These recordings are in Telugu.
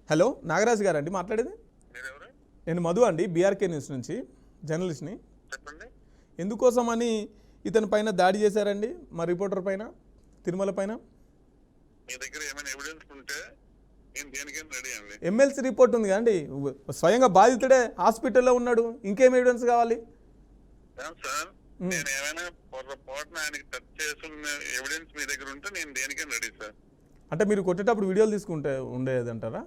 హలో నాగరాజ్ గారు అండి మాట్లాడేది? నేను మధు అండి, బీఆర్కే న్యూస్ నుంచి జర్నలిస్ట్ని. చెప్పండి. ఎందుకోసమని ఇతని పైన దాడి చేశారండి మా రిపోర్టర్ పైన, తిరుమల పైన? మీ దగ్గర ఏమైనా ఎవిడెన్స్ ఉంటే నేను దేనికైనా రెడీ అండి. ఎమ్మెల్సీ రిపోర్ట్ ఉంది కదండి, స్వయంగా బాధితుడే హాస్పిటల్లో ఉన్నాడు, ఇంకేం ఎవిడెన్స్ కావాలి? సార్ నేను ఏమైనా పొరపాటున ఆయనకి టచ్ చేస్తున్న ఎవిడెన్స్ మీ దగ్గర ఉంటే నేను దేనికైనా రెడీ సార్. అంటే మీరు కొట్టేటప్పుడు వీడియోలు తీసుకుంటే ఉండేదంటారా?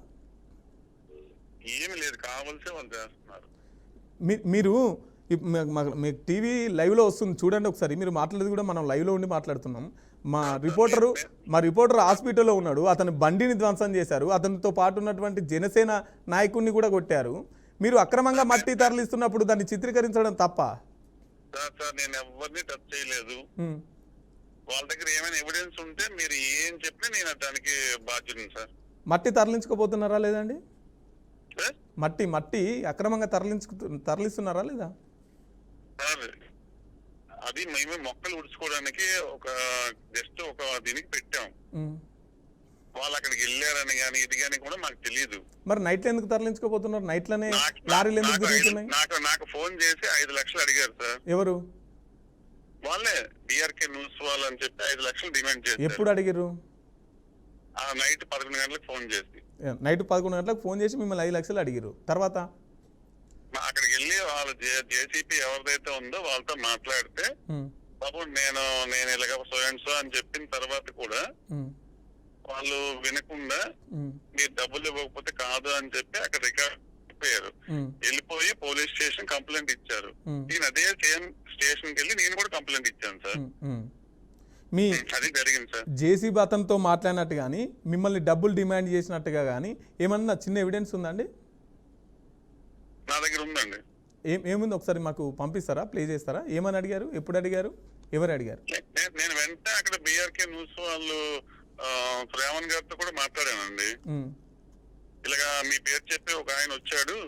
ఏమి లేదు, కావాల్సే వాళ్ళు చేస్తున్నారు. మీరు మీకు టీవీ లైవ్లో వస్తుంది చూడండి ఒకసారి. మీరు మాట్లాడేది కూడా మనం లైవ్లో ఉండి మాట్లాడుతున్నాం. మా రిపోర్టర్ హాస్పిటల్లో ఉన్నాడు, అతని బండిని ధ్వంసం చేశారు, అతనితో పాటు ఉన్నటువంటి జనసేన నాయకుడిని కూడా కొట్టారు. మీరు అక్రమంగా మట్టి తరలిస్తున్నప్పుడు దాన్ని చిత్రీకరించడం తప్ప? సార్ నేను ఎవరిని టచ్ చేయలేదు. వాళ్ళ దగ్గర ఏమైనా ఎవిడెన్స్ ఉంటే మీరు ఏం చెప్పినా నేను దానికి బాధ్యుని సార్. మట్టి తరలించుకోపోతున్నారా లేదండి? మట్టి అక్రమంగా తరలిస్తున్నారా లేదా? సార్ అది మేమే మొక్కలు ఉడుచుకోవడానికి జస్ట్ ఒక దీనికి పెట్టాం. వాళ్ళు అక్కడికి వెళ్ళారని కానీ ఇది కానీ కూడా మాకు తెలియదు. మరి నైట్లో ఎందుకు తరలించుకోపోతున్నారు? నైట్లోనే లారీలు ఎందుకు తిరుగుతున్నాయి? నాకు ఫోన్ చేసి 5 లక్షలు అడిగారు సార్. ఎవరు? వాళ్ళే బీఆర్కే న్యూస్ వాళ్ళు అని చెప్పి 5 లక్షలు డిమాండ్ చేశారు. ఎప్పుడు అడిగారు? నైట్ 11 గంటలకు ఫోన్ చేసి. నైట్ 11 గంటలకు ఫోన్ చేసి మిమ్మల్ని 5 లక్షలు అడిగారు. తర్వాత అక్కడికి వెళ్ళి వాళ్ళు జేసీపీ ఎవరిదైతే ఉందో వాళ్ళతో మాట్లాడితే బాబు నేను ఇలాగ సో అని చెప్పిన తర్వాత కూడా వాళ్ళు వినకుండా మీరు డబ్బులు ఇవ్వకపోతే కాదు అని చెప్పి అక్కడ రికార్డ్ అయిపోయారు. వెళ్ళిపోయి పోలీస్ స్టేషన్ కంప్లైంట్ ఇచ్చారు. నేను అదే సేమ్ స్టేషన్ కి వెళ్ళి నేను కూడా కంప్లైంట్ ఇచ్చాను సార్. మీ అది జరిగింది సార్. జేసీబీ అతనితో మాట్లాడినట్టు కానీ మిమ్మల్ని డబ్బులు డిమాండ్ చేసినట్టుగా కానీ ఏమన్నా చిన్న ఎవిడెన్స్ ఉందండి? నా దగ్గర ఉందండి. ఏముంది ఒకసారి మాకు పంపిస్తారా, ప్లే చేస్తారా? ఏమని అడిగారు, ఎప్పుడు అడిగారు, ఎవరు అడిగారు? నేను వెంటనే అక్కడ బీఆర్కే న్యూస్ వాళ్ళు శ్రావణ్ గారితో కూడా మాట్లాడానండి. ఇలాగా మీ పేరు చెప్పి ఒక ఆయన వచ్చాడు,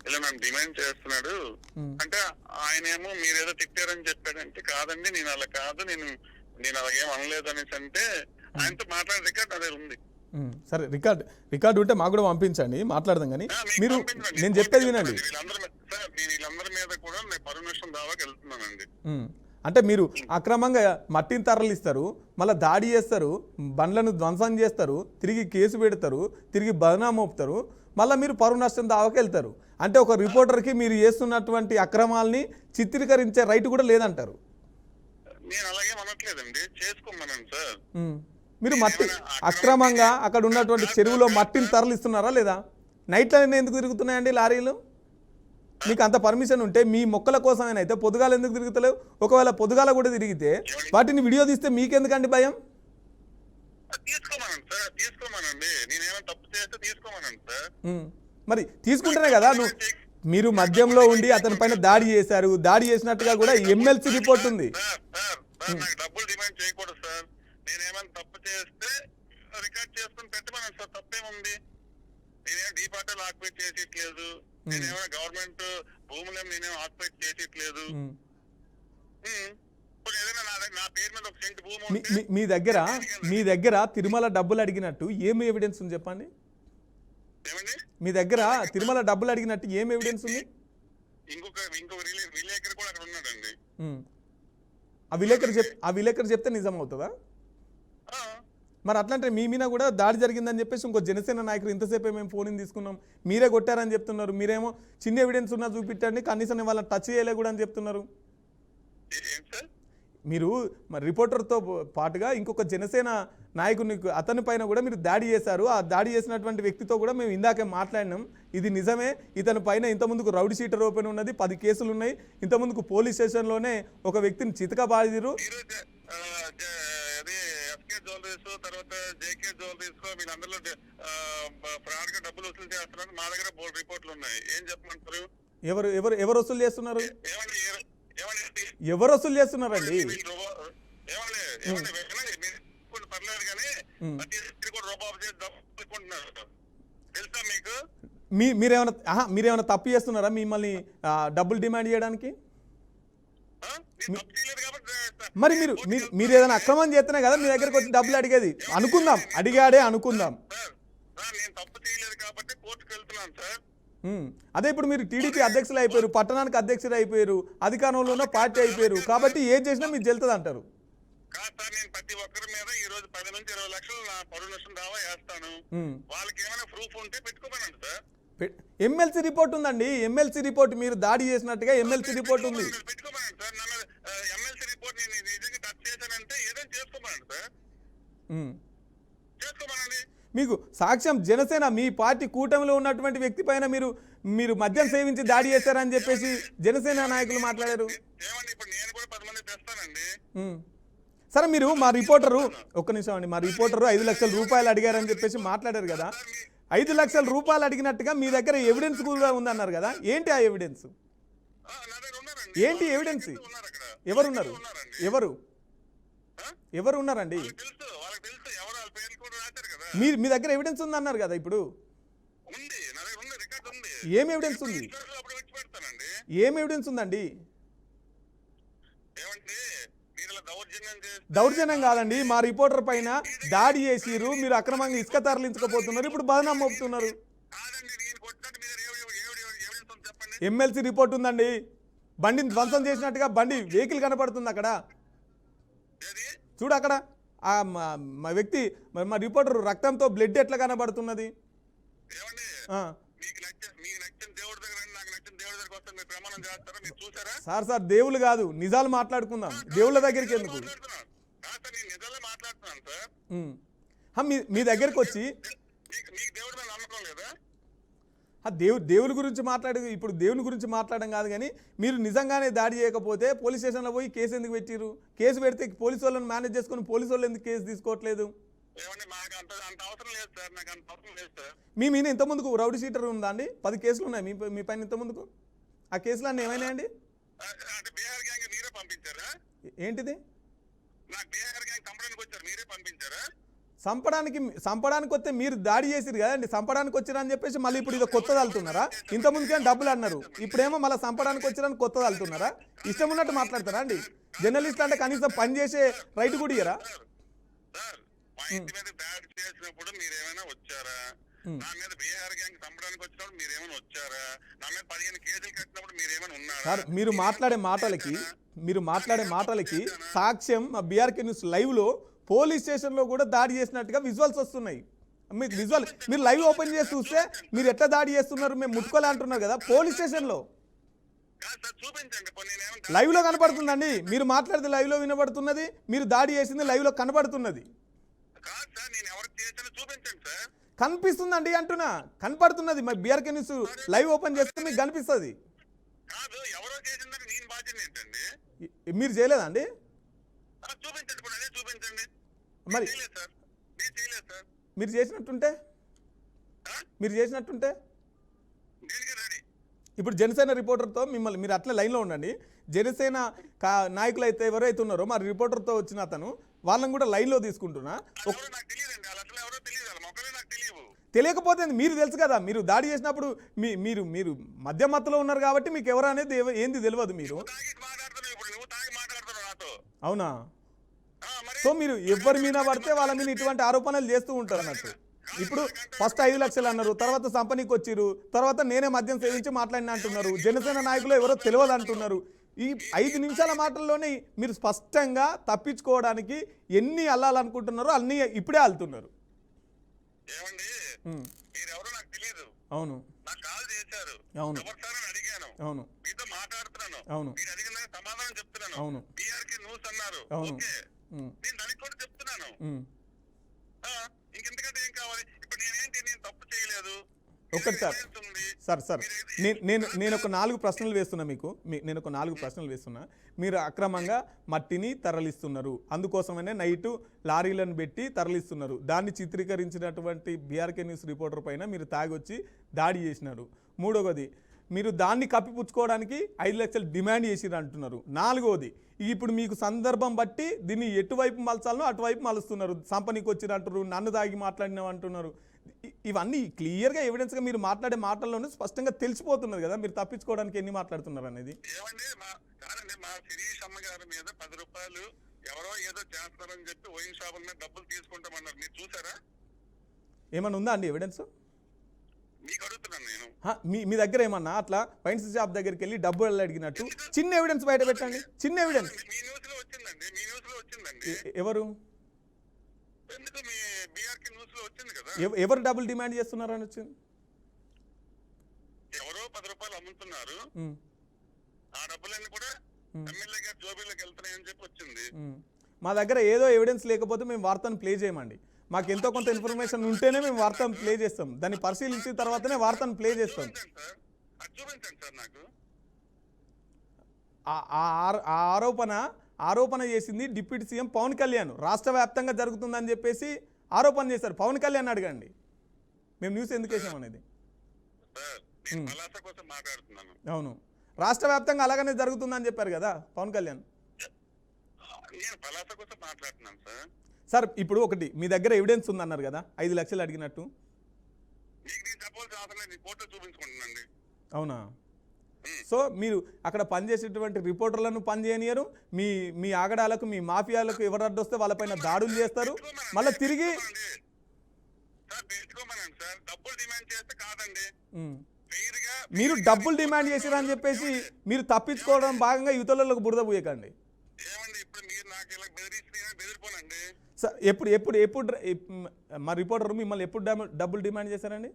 ఇలా నన్ను డిమాండ్ చేస్తున్నాడు అంటే ఆయన ఏమో మీరేదో తిట్టారని చెప్పాడంటే కాదండి నేను అలా కాదు, నేను అలాగేం అనలేదు అనేసి అంటే ఆయనతో మాట్లాడే రికార్డ్ అదే ఉంది. సరే రికార్డు ఉంటే మాకు కూడా పంపించండి, మాట్లాడదాం. కానీ మీరు నేను చెప్పేది వినండి. వీళ్ళందరి మీద కూడా నేను పర్మిషన్ దావాకి వెళ్తున్నానండి. అంటే మీరు అక్రమంగా మట్టిని తరలిస్తారు, మళ్ళీ దాడి చేస్తారు, బండ్లను ధ్వంసం చేస్తారు, తిరిగి కేసు పెడతారు, తిరిగి బదనాం మోపుతారు, మళ్ళీ మీరు పరువు నష్టం దావాకి వెళ్తారు. అంటే ఒక రిపోర్టర్కి మీరు చేస్తున్నటువంటి అక్రమాలని చిత్రీకరించే రైట్ కూడా లేదంటారు. నేను అలాగే అనట్లేదండి, చేసుకోమన్నాను సార్. మీరు మట్టి అక్రమంగా అక్కడ ఉన్నటువంటి చెరువులో మట్టిని తరలిస్తున్నారా లేదా? నైట్లో ఎందుకు తిరుగుతున్నాయండి లారీలు? మీకు అంత పర్మిషన్ ఉంటే మీ మొక్కల కోసమైనా అయితే పొద్దుగాలు ఎందుకు తిరుగుతలేవు? ఒకవేళ పొద్దుగాల కూడా తిరిగితే వాటిని వీడియో తీస్తే మీకెందుకండి భయం? మరి తీసుకుంటేనే కదా మీరు మద్యంలో ఉండి అతని పైన దాడి చేశారు, దాడి చేసినట్టుగా కూడా ఎమ్మెల్సీ రిపోర్ట్ ఉంది. డబ్బులు డిమాండ్ చేయకూడదు సార్. నేనేమైనా తప్పు చేస్తే రికార్డ్ చేసుకుని పెట్టమని సార్, తప్పేముంది? నేనేమో డిపార్ట్మెంట్ ఆక్యుపేట్ చేసేట్లేదు, నేనేమో గవర్నమెంట్ భూములు నేనేమో ఆక్యుపేట్ చేసేట్లేదు. నా పేరు మీద ఒక సెంట్ భూమి మీ దగ్గర తిరుమల డబ్బులు అడిగినట్టు ఏమి ఎవిడెన్స్ ఉంది చెప్పండి? ఏమండి మీ దగ్గర తిరుమల డబ్బులు అడిగినట్టు ఏమి ఎవిడెన్స్ ఉంది? ఇంకొక విలేకరు కూడా అక్కడ ఉన్నాడండి. ఆ విలేకరు చెప్తే నిజం అవుతుందా? మరి అట్లాంటే మీ మీద కూడా దాడి జరిగిందని చెప్పేసి ఇంకో జనసేన నాయకులు ఇంతసేపే మేము ఫోన్ తీసుకున్నాం, మీరే కొట్టారని చెప్తున్నారు. మీరేమో చిన్న ఎవిడెన్స్ ఉన్నా చూపించండి, కనీసం వాళ్ళని టచ్ చేయలే కూడా అని చెప్తున్నారు. మీరు మరి రిపోర్టర్తో పాటుగా ఇంకొక జనసేన నాయకుని అతని పైన కూడా మీరు దాడి చేశారు. ఆ దాడి చేసినటువంటి వ్యక్తితో కూడా మేము ఇందాకే మాట్లాడినాం. ఇది నిజమే, ఇతని పైన ఇంతకుముందుకు రౌడీ షీటర్ ఓపెన్ ఉన్నది, 10 కేసులు ఉన్నాయి. ఇంతకుముందుకు పోలీస్ స్టేషన్లోనే ఒక వ్యక్తిని చితకబాదిరు. తర్వాత జేకే జ్యువెలరీస్ వీళ్ళందరిలో ఫ్రాడ్ గా డబ్బులు వసూలు చేస్తున్నారు. మా దగ్గర రిపోర్ట్లు ఉన్నాయి. ఏం చెప్పమంటారు? ఎవరు వసూలు చేస్తున్నారు? ఎవరు వసూలు చేస్తున్నారండి? పర్లేదు కానీ తెలుసా మీకు? మీరేమైనా తప్పు చేస్తున్నారా మిమ్మల్ని డబ్బులు డిమాండ్ చేయడానికి? మరి మీరు ఏదైనా అక్రమం చేస్తేనే కదా మీ దగ్గరకు వచ్చి డబ్బులు అడిగేది. అనుకుందాం, అడిగాడే అనుకుందాం. నేను తప్పు చేయలేదు కాబట్టి కోర్టుకు వెళ్తున్నాను సార్. అదే ఇప్పుడు మీరు టీడీపీ అధ్యక్షులు అయిపోయారు, పట్టణానికి అధ్యక్షులు అయిపోయారు, అధికారంలో ఉన్న పార్టీ అయిపోయారు, కాబట్టి ఏం చేసినా మీకు జల్తుంది అంటారు. కాదు సార్, నేను ప్రతి ఒక్కరి మీద ఈ రోజు 10 నుంచి 20 లక్షలు నా పరువు నష్టం దావా వేస్తాను. వాళ్ళకి ఏమైనా ప్రూఫ్ ఉంటే పెట్టుకోమనండి సార్. ఎమ్మెల్సీ రిపోర్ట్ ఉందండి, ఎమ్మెల్సీ రిపోర్ట్ మీరు దాడి చేసినట్టుగా ఎమ్మెల్సీ రిపోర్ట్ ఉంది. పెట్టుకోమనండి సార్. నా మీద ఎమ్మెల్సీ రిపోర్ట్ నేను నిజంగా టచ్ చేశానంటే ఏదైనా చేసుకోమనండి సార్, చేసుకోమనండి. మీకు సాక్ష్యం జనసేన మీ పార్టీ కూటమిలో ఉన్నటువంటి వ్యక్తి పైన మీరు మద్యం సేవించి దాడి చేశారని చెప్పేసి జనసేన నాయకులు మాట్లాడారు. ఏమండి ఇప్పుడు నేను కూడా 10 మంది తెస్తానండి. సరే మీరు మా రిపోర్టరు ఒక్క నిమిషం అండి, మా రిపోర్టరు 5 లక్షల రూపాయలు అడిగారని చెప్పేసి మాట్లాడారు కదా, 5 లక్షల రూపాయలు అడిగినట్టుగా మీ దగ్గర ఎవిడెన్స్ కూడా ఉందన్నారు కదా, ఏంటి ఆ ఎవిడెన్స్? ఏంటి ఎవిడెన్స్? ఎవరున్నారు? ఎవరు ఉన్నారండి? మీ దగ్గర ఎవిడెన్స్ ఉందన్నారు కదా, ఇప్పుడు ఏం ఎవిడెన్స్ ఉంది? ఏం ఎవిడెన్స్ ఉందండి? దౌర్జన్యం కాదండి, మా రిపోర్టర్ పైన దాడి చేసిరు, మీరు అక్రమంగా ఇసుక తరలించకపోతున్నారు, ఇప్పుడు బదనాం మోపుతున్నారు. ఎమ్మెల్సీ రిపోర్ట్ ఉందండి, బండిని ధ్వంసం చేసినట్టుగా బండి వెహికల్ కనపడుతుంది అక్కడ చూడు, అక్కడ మా వ్యక్తి మా రిపోర్టర్ రక్తంతో బ్లడ్ ఎట్లా కనబడుతున్నది? సార్ దేవుళ్ళు కాదు, నిజాలు మాట్లాడుకుందాం, దేవుళ్ళ దగ్గరికి ఎందుకు? మీ దగ్గరికి వచ్చి దేవుడి గురించి ఇప్పుడు దేవుని గురించి మాట్లాడడం కాదు, కానీ మీరు నిజంగానే దాడి చేయకపోతే పోలీస్ స్టేషన్లో పోయి కేసు ఎందుకు పెట్టిరు? కేసు పెడితే పోలీసు వాళ్ళని మేనేజ్ చేసుకుని పోలీసు వాళ్ళు ఎందుకు కేసు తీసుకోవట్లేదు? మీ మీద ఇంతకుముందుకు రౌడీ షీటర్ ఉందా అండి? 10 కేసులు ఉన్నాయి మీ పైన ఇంతకుముందుకు. ఆ కేసులు అన్నీ ఏమైనాయండి? ఏంటిది? సంపడానికి వస్తే మీరు దాడి చేసిరు కదండి, సంపడానికి వచ్చిరని చెప్పేసి మళ్ళీ ఇప్పుడు ఇది కొత్తది వెళ్తున్నారా? ఇంతకుముందుకేం డబ్బులు అన్నారు, ఇప్పుడేమో మళ్ళీ సంపడానికి వచ్చిరని కొత్తది వెళ్తున్నారా? ఇష్టం ఉన్నట్టు మాట్లాడతారా అండి? జర్నలిస్ట్ అంటే కనీసం పని చేసే రైట్ కూడా ఇయ్యరా? సార్ మీరు మాట్లాడే మాటలకి సాక్ష్యం మా బీఆర్కే న్యూస్ లైవ్ లో పోలీస్ స్టేషన్లో కూడా దాడి చేసినట్టుగా విజువల్స్ వస్తున్నాయి. మీకు మీరు లైవ్ ఓపెన్ చేసి చూస్తే మీరు ఎట్లా దాడి చేస్తున్నారు, మేము ముట్టుకోలే అంటున్నారు కదా, పోలీస్ స్టేషన్లో లైవ్ లో కనపడుతుందండి. మీరు మాట్లాడితే లైవ్ లో వినబడుతున్నది, మీరు దాడి చేసింది లైవ్ లో కనబడుతున్నది. కనిపిస్తుందండి అంటున్నా, కనపడుతున్నది. మరి బీఆర్కే న్యూస్ లైవ్ ఓపెన్ చేస్తే మీకు కనిపిస్తుంది. మీరు చేయలేదండి? మరి మీరు చేసినట్టుంటే ఇప్పుడు జనసేన రిపోర్టర్తో మిమ్మల్ని మీరు అట్లా లైన్లో ఉండండి. జనసేన నాయకులు అయితే ఎవరైతే ఉన్నారో మరి రిపోర్టర్తో వచ్చిన అతను వాళ్ళని కూడా లైన్లో తీసుకుంటున్నా. తెలియకపోతే మీరు తెలుసు కదా, మీరు దాడి చేసినప్పుడు మీరు మధ్యమత్తులో ఉన్నారు కాబట్టి మీకు ఎవరు అనేది ఏంది తెలియదు. మీరు అవునా? సో మీరు ఎవరి మీద పడితే వాళ్ళ మీద ఇటువంటి ఆరోపణలు చేస్తూ ఉంటారు అన్నట్టు. ఇప్పుడు ఫస్ట్ 5 లక్షలు అన్నారు, తర్వాత సంపనీకి వచ్చిరు, తర్వాత నేనే మద్యం సేవించి మాట్లాడినా అంటున్నారు. జనసేన నాయకులు ఎవరో తెలియదు అంటున్నారు. ఈ 5 నిమిషాల మాటల్లోనే మీరు స్పష్టంగా తప్పించుకోవడానికి ఎన్ని అల్లాలనుకుంటున్నారో అన్ని ఇప్పుడే అల్లుతున్నారు. అవును అవును అవును అవును అవును అవును ఒకటి సార్ నేను ఒక 4 ప్రశ్నలు వేస్తున్నా మీకు. నేను ఒక 4 ప్రశ్నలు వేస్తున్నా. మీరు అక్రమంగా మట్టిని తరలిస్తున్నారు, అందుకోసమనే నైటు లారీలను పెట్టి తరలిస్తున్నారు. దాన్ని చిత్రీకరించినటువంటి బీఆర్కే న్యూస్ రిపోర్టర్ పైన మీరు తాగొచ్చి దాడి చేసినారు. మూడవది, మీరు దాన్ని కప్పిపుచ్చుకోవడానికి 5 లక్షలు డిమాండ్ చేసిరు అంటున్నారు. 4వది, ఇప్పుడు మీకు సందర్భం బట్టి దీన్ని ఎటువైపు మలచాలనో అటువైపు మలుస్తున్నారు. సంపనీకి వచ్చిరు అంటున్నారు, నన్ను దాగి మాట్లాడినావు అంటున్నారు. ఇవన్నీ క్లియర్గా ఎవిడెన్స్గా మీరు మాట్లాడే మాటల్లోనే స్పష్టంగా తెలిసిపోతున్నది కదా మీరు తప్పించుకోవడానికి ఎన్ని మాట్లాడుతున్నారు అనేది. మా శిరీష్ అమ్మ గారి మీద 10 రూపాయలు ఎవరో ఏదో చేస్తారని చెప్పి వైన్ షాపుల మీద డబ్బులు తీసుకుంటామన్నారు, మీరు చూసారా? ఏమన్నా ఉందా అండి ఎవిడెన్స్? మీకు అడుగుతున్నాను నేను. మీ దగ్గర ఏమన్నా అట్లా వైన్స్ షాప్ దగ్గరికి వెళ్ళి డబ్బులు అడిగినట్టు చిన్న ఎవిడెన్స్ బయట పెట్టండి, చిన్న ఎవిడెన్స్. మీ న్యూస్ లో వచ్చిందండి, మీ న్యూస్ లో వచ్చిందండి. ఎవరు ఎందుకు మీ బీఆర్కే న్యూస్ లో వచ్చింది కదా. ఎవరు డబ్బులు డిమాండ్ చేస్తున్నారు అని వచ్చింది. ఎవరో 10 రూపాయలు అమ్ముతున్నారు, ఆ డబ్బులన్నీ కూడా ఎమ్మెల్యే గారి జోబీలోకి వెళ్తున్నాయని చెప్పి వచ్చింది. మా దగ్గర ఏదో ఎవిడెన్స్ లేకపోతే మేము వార్తను ప్లే చేయమండి. మాకు ఎంతో కొంత ఇన్ఫర్మేషన్ ఉంటేనే మేము వార్తను ప్లే చేస్తాం, దాన్ని పరిశీలించిన తర్వాతనే వార్తను ప్లే చేస్తాం. చూపించండి సార్ నాకు. ఆరోపణ చేసింది డిప్యూటీ సీఎం పవన్ కళ్యాణ్, రాష్ట్ర వ్యాప్తంగా జరుగుతుందని చెప్పేసి ఆరోపణ చేశారు. పవన్ కళ్యాణ్ అడగండి, మేము న్యూస్ ఎందుకు వేసాం అనేది. అవును, రాష్ట్ర వ్యాప్తంగా అలాగనే జరుగుతుందని చెప్పారు కదా పవన్ కళ్యాణ్. సార్ ఇప్పుడు ఒకటి, మీ దగ్గర ఎవిడెన్స్ ఉందన్నారు కదా 5 లక్షలు అడిగినట్టు. అవునా? సో మీరు అక్కడ పనిచేసేటువంటి రిపోర్టర్లను పనిచేయనియరు, మీ ఆగడాలకు, మీ మాఫియాలకు ఎవరు అడ్డొస్తే వాళ్ళపైన దాడులు చేస్తారు. మళ్ళీ తిరిగి మీరు డబ్బులు డిమాండ్ చేసిరని చెప్పేసి మీరు తప్పించుకోవడం భాగంగా యువతలకు బురద పోయకండి సార్. ఎప్పుడు మా రిపోర్టర్ మిమ్మల్ని ఎప్పుడు డబ్బులు డిమాండ్ చేశారండి?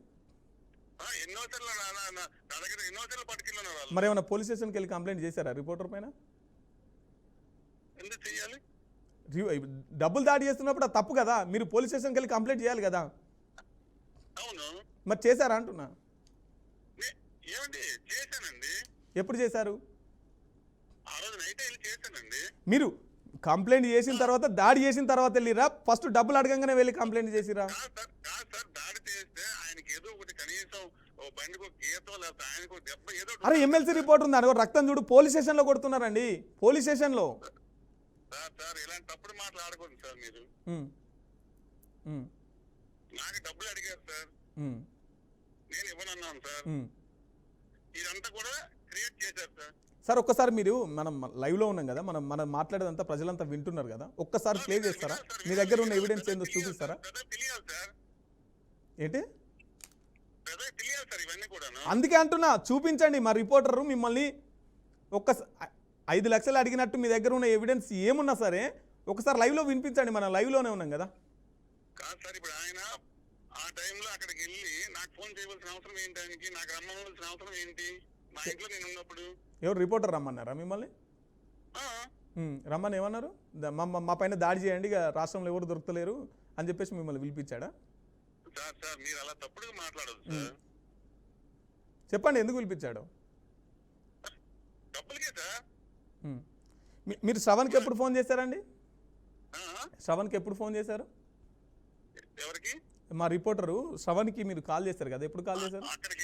మరి ఏమైనా పోలీస్ స్టేషన్కి వెళ్ళి కంప్లైంట్ చేశారా రిపోర్టర్ పైన? డబ్బులు దాడి చేస్తున్నప్పుడు అది తప్పు కదా, మీరు పోలీస్ స్టేషన్కి వెళ్ళి కంప్లైంట్ చేయాలి కదా. మరి చేశారా అంటున్నా. ఎప్పుడు చేశారు? మీరు కంప్లైంట్ చేసిన తర్వాత, దాడి చేసిన తర్వాత వెళ్ళిరా, ఫస్ట్ డబ్బులు అడగంగానే వెళ్ళి కంప్లైంట్ చేసిరా? అరే ఎమ్మెల్సీ రిపోర్ట్ ఉంది, అడుగు రక్తం చూడు, పోలీస్ స్టేషన్ లో కొడుతున్నారండి, పోలీస్ స్టేషన్ లో. ఇలాంటప్పుడు మాట్లాడకూడదు సార్. మీరు నాకు డబ్బులు అడిగారు సార్, నేను ఇవ్వనన్నాను సార్. ఇదంతా కూడా క్రియేట్ చేశారు సార్. సార్ ఒక్కసారి మీరు, మనం లైవ్ లో ఉన్నాం కదా, మనం మాట్లాడేదంతా ప్రజలంతా వింటున్నారు కదా, ఒక్కసారి ప్లే చేస్తారా? మీ దగ్గర ఉన్న ఎవిడెన్స్ ఏందో చూపిస్తారా? ఏంటి? అందుకే అంటున్నా, చూపించండి. మా రిపోర్టర్ మిమ్మల్ని 5 లక్షలు అడిగినట్టు మీ దగ్గర ఉన్న ఎవిడెన్స్ ఏమున్నా సరే ఒకసారి లైవ్ లో వినిపించండి. మనం లైవ్ లోనే ఉన్నాం కదా. కాదు సార్, ఇప్పుడు ఆయన ఆ టైంలో అక్కడికి వెళ్ళి నాకు ఫోన్ చేయవలసిన అవసరం ఏంటి, ఆయనకి నాకు రమ్మవలసిన అవసరం ఏంటి? మా ఇంట్లో నేను ఉన్నప్పుడు ఎవరు రిపోర్టర్ రమ్మన్నారా మిమ్మల్ని? రమ్మని ఏమన్నారు? మా పైన దాడి చేయండి, ఇక రాష్ట్రంలో ఎవరు దొరుకుతలేరు అని చెప్పేసి మిమ్మల్ని పిలిపించాడా? సార్ సార్ మీరు అలా తప్పుడుగా మాట్లాడదు సార్. చెప్పండి ఎందుకు పిలిపించాడు? డబ్బులకే సార్. మీరు శ్రవణ్కి ఎప్పుడు ఫోన్ చేశారండి? శ్రవణ్కి ఎప్పుడు ఫోన్ చేశారు? ఎవరికి? మా రిపోర్టరు శ్రవణ్కి మీరు కాల్ చేశారు కదా, ఎప్పుడు కాల్ చేశారు? అక్కడికి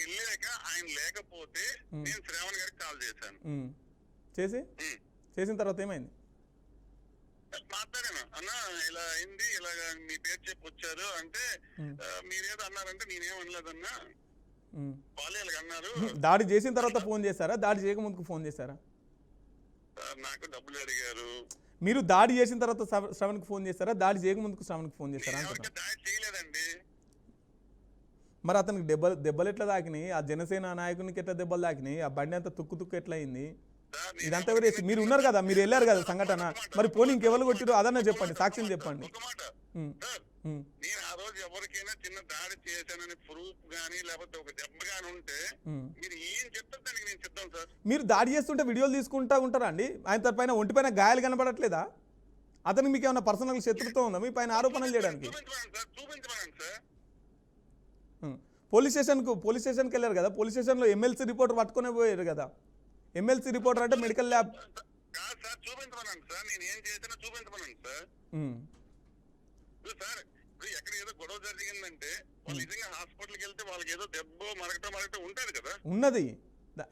వెళ్ళాక ఆయన లేకపోతే నేను శ్రావణ్ గారికి కాల్ చేశాను. చేసిన తర్వాత ఏమైంది? మాట్లాడాను, అన్న ఇలా అయింది, ఇలాగ మీ పేరు చెప్పి వచ్చారు అంటే, మీరేదో అన్నారంటే నేనేమనలేదన్నా, వాళ్ళే ఇలాగ అన్నారు. దాడి చేసిన తర్వాత ఫోన్ చేశారా, దాడి చేయకముందుకు ఫోన్ చేశారా? నాకు డబ్బులు అడిగారు. మీరు దాడి చేసిన తర్వాత శ్రవణ్కి ఫోన్ చేశారా, దాడి చేయకముందుకు శ్రవణ్కి ఫోన్ చేశారా? దాడి చేయలేదండి. మరి అతనికి దెబ్బలు ఎట్లా తాకినాయి? ఆ జనసేన నాయకునికి ఎట్లా దెబ్బలు తాకినాయి? ఆ బండి అంతా తుక్కు ఎట్లా అయింది? ఇదంతా ఎవరు మీరు ఉన్నారు కదా, మీరు వెళ్ళారు కదా సంఘటన. మరి పోనీ ఇంకెవరు కొట్టిరు అదన్నా చెప్పండి, సాక్ష్యం చెప్పండి. నేను ఆ రోజు ఎవరికైనా చిన్న దాడి చేశానని ప్రూఫ్ గానీ లేకపోతే ఒక దెబ్బ గానీ ఉంటే మీరు ఏం చెప్తారు దానికి నేను చెప్తాను సార్. మీరు దాడి చేస్తుంటే వీడియోలు తీసుకుంటా ఉంటారా అండి? ఆయన పైన ఒంటిపైన గాయాలు కనబడట్లేదా? అతనికి మీకు ఏమైనా పర్సనల్ శత్రుత్వం ఉందా మీ పైన ఆరోపణలు చేయడానికి? పోలీస్ స్టేషన్కి వెళ్ళారు కదా, పోలీస్ స్టేషన్లో ఎమ్మెల్సీ రిపోర్టర్ పట్టుకునే పోయారు కదా. ఎమ్మెల్సీ రిపోర్టర్ అంటే మెడికల్ ల్యాబ్. చూపించమనండి సార్, నేను ఏం చేసినా చూపించమనండి సార్. సార్ ఇప్పుడు ఎక్కడ ఏదో గొడవ జరిగిందంటే వాళ్ళు నిజంగా హాస్పిటల్కి వెళ్తే వాళ్ళకి ఏదో దెబ్బ మరకటం ఉంటది కదా. ఉన్నది,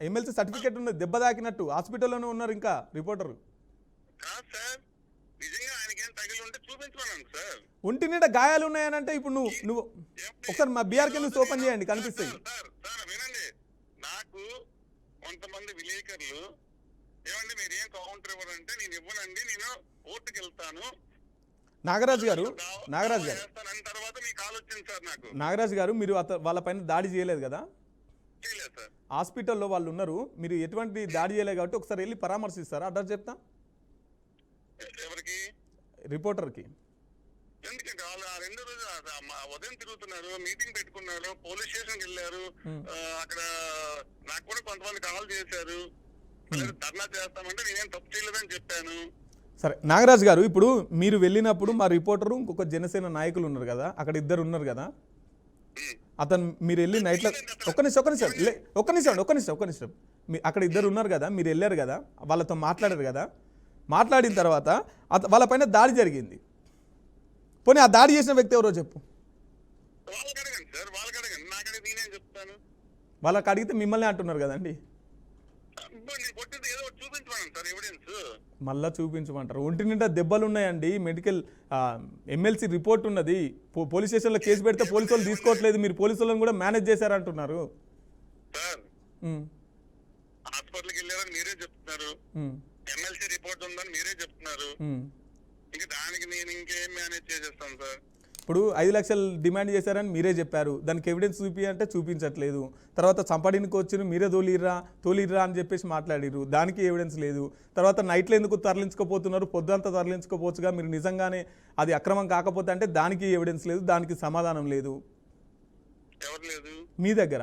ఎమ్మెల్సీ సర్టిఫికేట్ ఉన్నది, దెబ్బ తాకినట్టు హాస్పిటల్లోనే ఉన్నారు ఇంకా రిపోర్టర్. కాదు సార్, నిజంగా ఆయనకి ఏం తగిలి ఉంటే చూపించమనండి సార్. ఒంటి నిండా గాయాలు ఉన్నాయనంటే ఇప్పుడు నువ్వు ఒకసారి మా బీఆర్కే న్యూస్ ఓపెన్ చేయండి, కనిపిస్తాయి. సార్ వినండి, నాకు కొంతమంది విలేకరులు ఏమండి మీరు ఏం కౌంటర్ ఇవ్వరంటే నేను ఇవ్వనండి, నేను కోర్టుకి వెళ్తాను. నాగరాజు గారు చేస్తానని తర్వాత మీ కాల్ వచ్చింది సార్ నాకు. నాగరాజు గారు మీరు వాళ్ళపైన దాడి చేయలేదు కదా, చేయలేదు సార్. హాస్పిటల్లో వాళ్ళు ఉన్నారు, మీరు ఎటువంటి దాడి చేయలేదు కాబట్టి ఒకసారి వెళ్ళి పరామర్శిస్తారా? అడ్రస్ చెప్తా ఎవరికి? రిపోర్టర్కి. ఎందుకంటే వాళ్ళు ఆ 2 రోజులు ఉదయం తిరుగుతున్నారు, మీటింగ్ పెట్టుకున్నారు, పోలీస్ స్టేషన్కి వెళ్ళారు. అక్కడ నాకు కూడా కొంతమంది కాల్ చేశారు, ధర్నా చేస్తామంటే నేనేం తప్పు చేయలేదని చెప్పాను. సరే నాగరాజు గారు, ఇప్పుడు మీరు వెళ్ళినప్పుడు మా రిపోర్టరు ఇంకొక జనసేన నాయకులు ఉన్నారు కదా, అక్కడ 2 ఉన్నారు కదా, అతను మీరు వెళ్ళి నైట్లో ఒక్క నిమిషం అక్కడ 2 ఉన్నారు కదా, మీరు వెళ్ళారు కదా, వాళ్ళతో మాట్లాడారు కదా, మాట్లాడిన తర్వాత వాళ్ళపైన దాడి జరిగింది. పోనీ ఆ దాడి చేసిన వ్యక్తి ఎవరో చెప్పు. వాళ్ళకి అడగండి సార్, వాళ్ళకి అడగండి, నాకడిగి నేనేం చెప్తాను. వాళ్ళకి అడిగితే మిమ్మల్ని అంటున్నారు కదండి. నేను కొట్టింది ఏదో చూపించమని సార్ ఎవిడెన్స్. మళ్ళీ చూపించమంటారు. ఒంటి నిండా దెబ్బలు ఉన్నాయండి, మెడికల్ ఎమ్మెల్సీ రిపోర్ట్ ఉన్నది, పోలీస్ స్టేషన్లో కేసు పెడితే పోలీసు వాళ్ళు తీసుకోవట్లేదు, మీరు పోలీసు వాళ్ళని కూడా మేనేజ్ చేశారంటున్నారు. సార్ హాస్పిటల్కి వెళ్ళారని మీరే చెప్తున్నారు, ఎమ్మెల్సీ రిపోర్ట్ ఉందని మీరే చెప్తున్నారు, ఇంకా దానికి నేను ఇంకేం మేనేజ్ చేసేస్తాను సార్. ఇప్పుడు 5 లక్షలు డిమాండ్ చేశారని మీరే చెప్పారు, దానికి ఎవిడెన్స్ అంటే చూపించట్లేదు. తర్వాత చంపడానికి వచ్చిన మీరే తోలిర్రా అని చెప్పేసి మాట్లాడిరు, దానికి ఎవిడెన్స్ లేదు. తర్వాత నైట్లో ఎందుకు తరలించుకోపోతున్నారు, పొద్దుంతా తరలించుకోపోవచ్చుగా, మీరు నిజంగానే అది అక్రమం కాకపోతే అంటే దానికి ఎవిడెన్స్ లేదు, దానికి సమాధానం లేదు. ఎవరు లేదు మీ దగ్గర?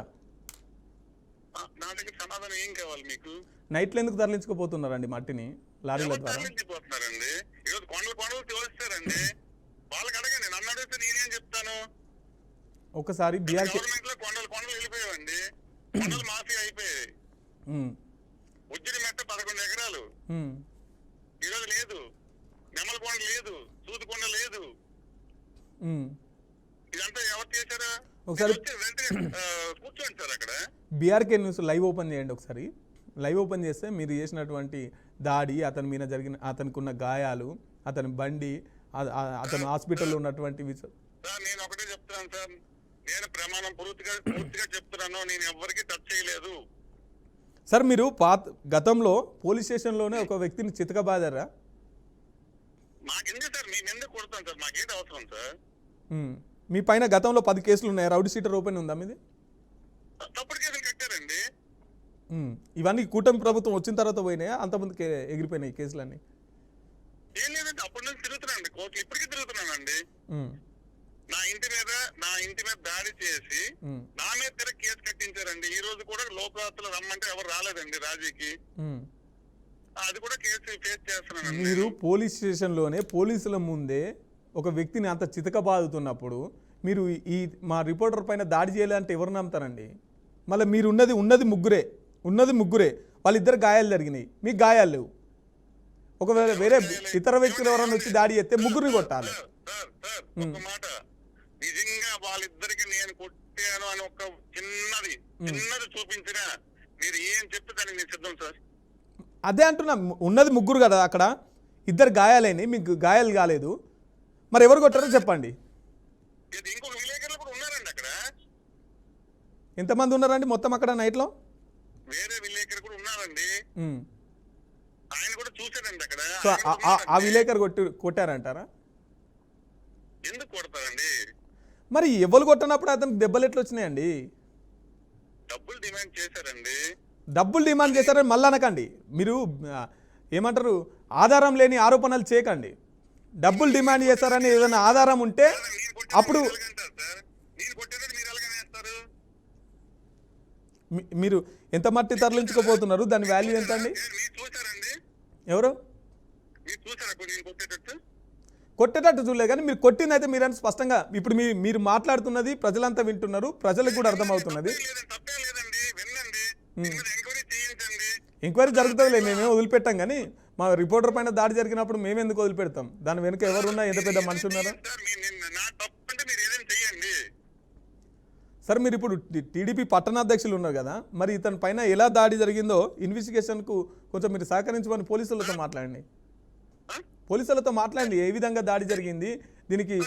నా దగ్గర సమాధానం ఏం కావాలి మీకు? నైట్లో ఎందుకు తరలించుకోపోతున్నారండి మట్టిని లారీల ద్వారా? తరలించిపోతున్నారండి, ఈరోజు కొండలు తోస్తారండి, వాళ్ళకి అడగండి, నన్ను అడిగితే నేనేం చెప్తాను. ఒకసారి గవర్నమెంట్ లో కొండలు వెళ్ళిపోయావండి, కొండలు మాఫీ అయిపోయాయి. ఉజ్జిడి మెట్ట 11 ఎకరాలు ఈరోజు లేదు, నెమలకొండ లేదు, సూదికొండ లేదు. ఇదంతా ఎవరు చేశారా? ఒకసారి కూర్చోండి సార్ అక్కడ. బీఆర్కే న్యూస్ లైవ్ ఓపెన్ చేయండి ఒకసారి. లైవ్ ఓపెన్ చేస్తే మీరు చేసినటువంటి దాడి, అతని మీద జరిగిన, అతనికి ఉన్న గాయాలు, అతని బండి, అతను హాస్పిటల్లో ఉన్నటువంటి సార్ నేను ఒకటే చెప్తున్నాను సార్, నేను ప్రమాణం పూర్తిగా చెప్తున్నాను, నేను ఎవరికి టచ్ చేయలేదు సార్. మీరు గతంలో పోలీస్ స్టేషన్లోనే ఒక వ్యక్తిని చితకబాదారా? మాకెందుకు సార్, మేము ఎందుకు కొడతాం సార్, మాకేంటి అవసరం సార్? మీ పైన గతంలో 10 కేసులు ఉన్నాయి, రౌడీ షీటర్ ఓపెన్ ఉందా మీది? తప్పుడు కేసులు కట్టారండి. ఇవన్నీ కూటమి ప్రభుత్వం వచ్చిన తర్వాత పోయినాయా, అంతమందికి ఎగిరిపోయినాయి కేసులన్నీ? ఏం లేదండి, అప్పటి నుంచి తిరుగుతున్నానండి కోర్టులు, ఇప్పటికీ తిరుగుతున్నానండి. నా ఇంటి మీద దాడి చేసి నా మీద తిరిగి కేసు కట్టించారండి. ఈ రోజు కూడా లోకాస్తులు రమ్మంటే ఎవరు రాలేదండి రాజీకి, అది కూడా కేసు ఫేస్ చేస్తున్నానండి. మీరు పోలీస్ స్టేషన్లోనే పోలీసుల ముందే ఒక వ్యక్తిని అంత చితకబాదుతున్నప్పుడు మీరు మా రిపోర్టర్ పైన దాడి చేయాలంటే ఎవరు నమ్ముతారండి? మళ్ళీ మీరు ఉన్నది ముగ్గురే, వాళ్ళిద్దరు గాయాలు జరిగినాయి, మీకు గాయాలు లేవు. ఒకవేళ వేరే ఇతర వ్యక్తులు ఎవరైనా వచ్చి దాడి చేస్తే ముగ్గురిని కొట్టాలి. ఒక మాట, నిజంగా వాళ్ళిద్దరికి నేను కొట్టాను అని ఒక చిన్నది చూపించినా మీరు ఏం చెప్తే దానికి నేను సిద్ధం సార్. అదే అంటున్నా, ఉన్నది ముగ్గురు కదా, అక్కడ 2 గాయాలైనాయి, మీకు గాయాలు కాలేదు, మరి ఎవరు కొట్టారో చెప్పండి. ఇంకొక విలేకరులు కూడా ఉన్నారండి అక్కడ. ఎంతమంది ఉన్నారండి మొత్తం అక్కడ నైట్లో? వేరే విలేకరు కూడా ఉన్నారండి, ఆయన కూడా చూసాడండి అక్కడ. సో ఆ విలేకరు కొట్టారంటారా? ఎందుకు కొడతారండి? మరి ఎవరు కొట్టినప్పుడు అతనికి దెబ్బలు ఎట్లా వచ్చినాయండి? డబ్బులు డిమాండ్ చేశారండి. డబ్బులు డిమాండ్ చేశారని మళ్ళీ అనకండి, మీరు ఏమంటారు, ఆధారం లేని ఆరోపణలు చేయకండి. డబ్బులు డిమాండ్ చేశారని ఏదైనా ఆధారం ఉంటే అప్పుడు మీరు ఎంత మట్టి తరలించుకోపోతున్నారు, దాని వాల్యూ ఎంత అండి? ఎవరు కొట్టేటట్టు చూడలేదు, కానీ మీరు కొట్టింది అయితే మీరు స్పష్టంగా ఇప్పుడు మీరు మాట్లాడుతున్నది ప్రజలంతా వింటున్నారు, ప్రజలకు కూడా అర్థమవుతున్నది. ఎంక్వైరీ జరుగుతుందిలే, మేమేం వదిలిపెట్టాం, కానీ మా రిపోర్టర్ పైన దాడి జరిగినప్పుడు మేమెందుకు వదిలిపెడతాం? దాని వెనుక ఎవరున్నా, ఎంత పెద్ద మనిషి ఉన్నారా? సార్ మీరు ఇప్పుడు టీడీపీ పట్టణాధ్యక్షులు ఉన్నారు కదా, మరి ఇతని పైన ఎలా దాడి జరిగిందో ఇన్వెస్టిగేషన్కు కొంచెం మీరు సహకరించమని పోలీసులతో మాట్లాడండి. పోలీసులతో మాట్లాడండి, ఏ విధంగా దాడి జరిగింది, దీనికి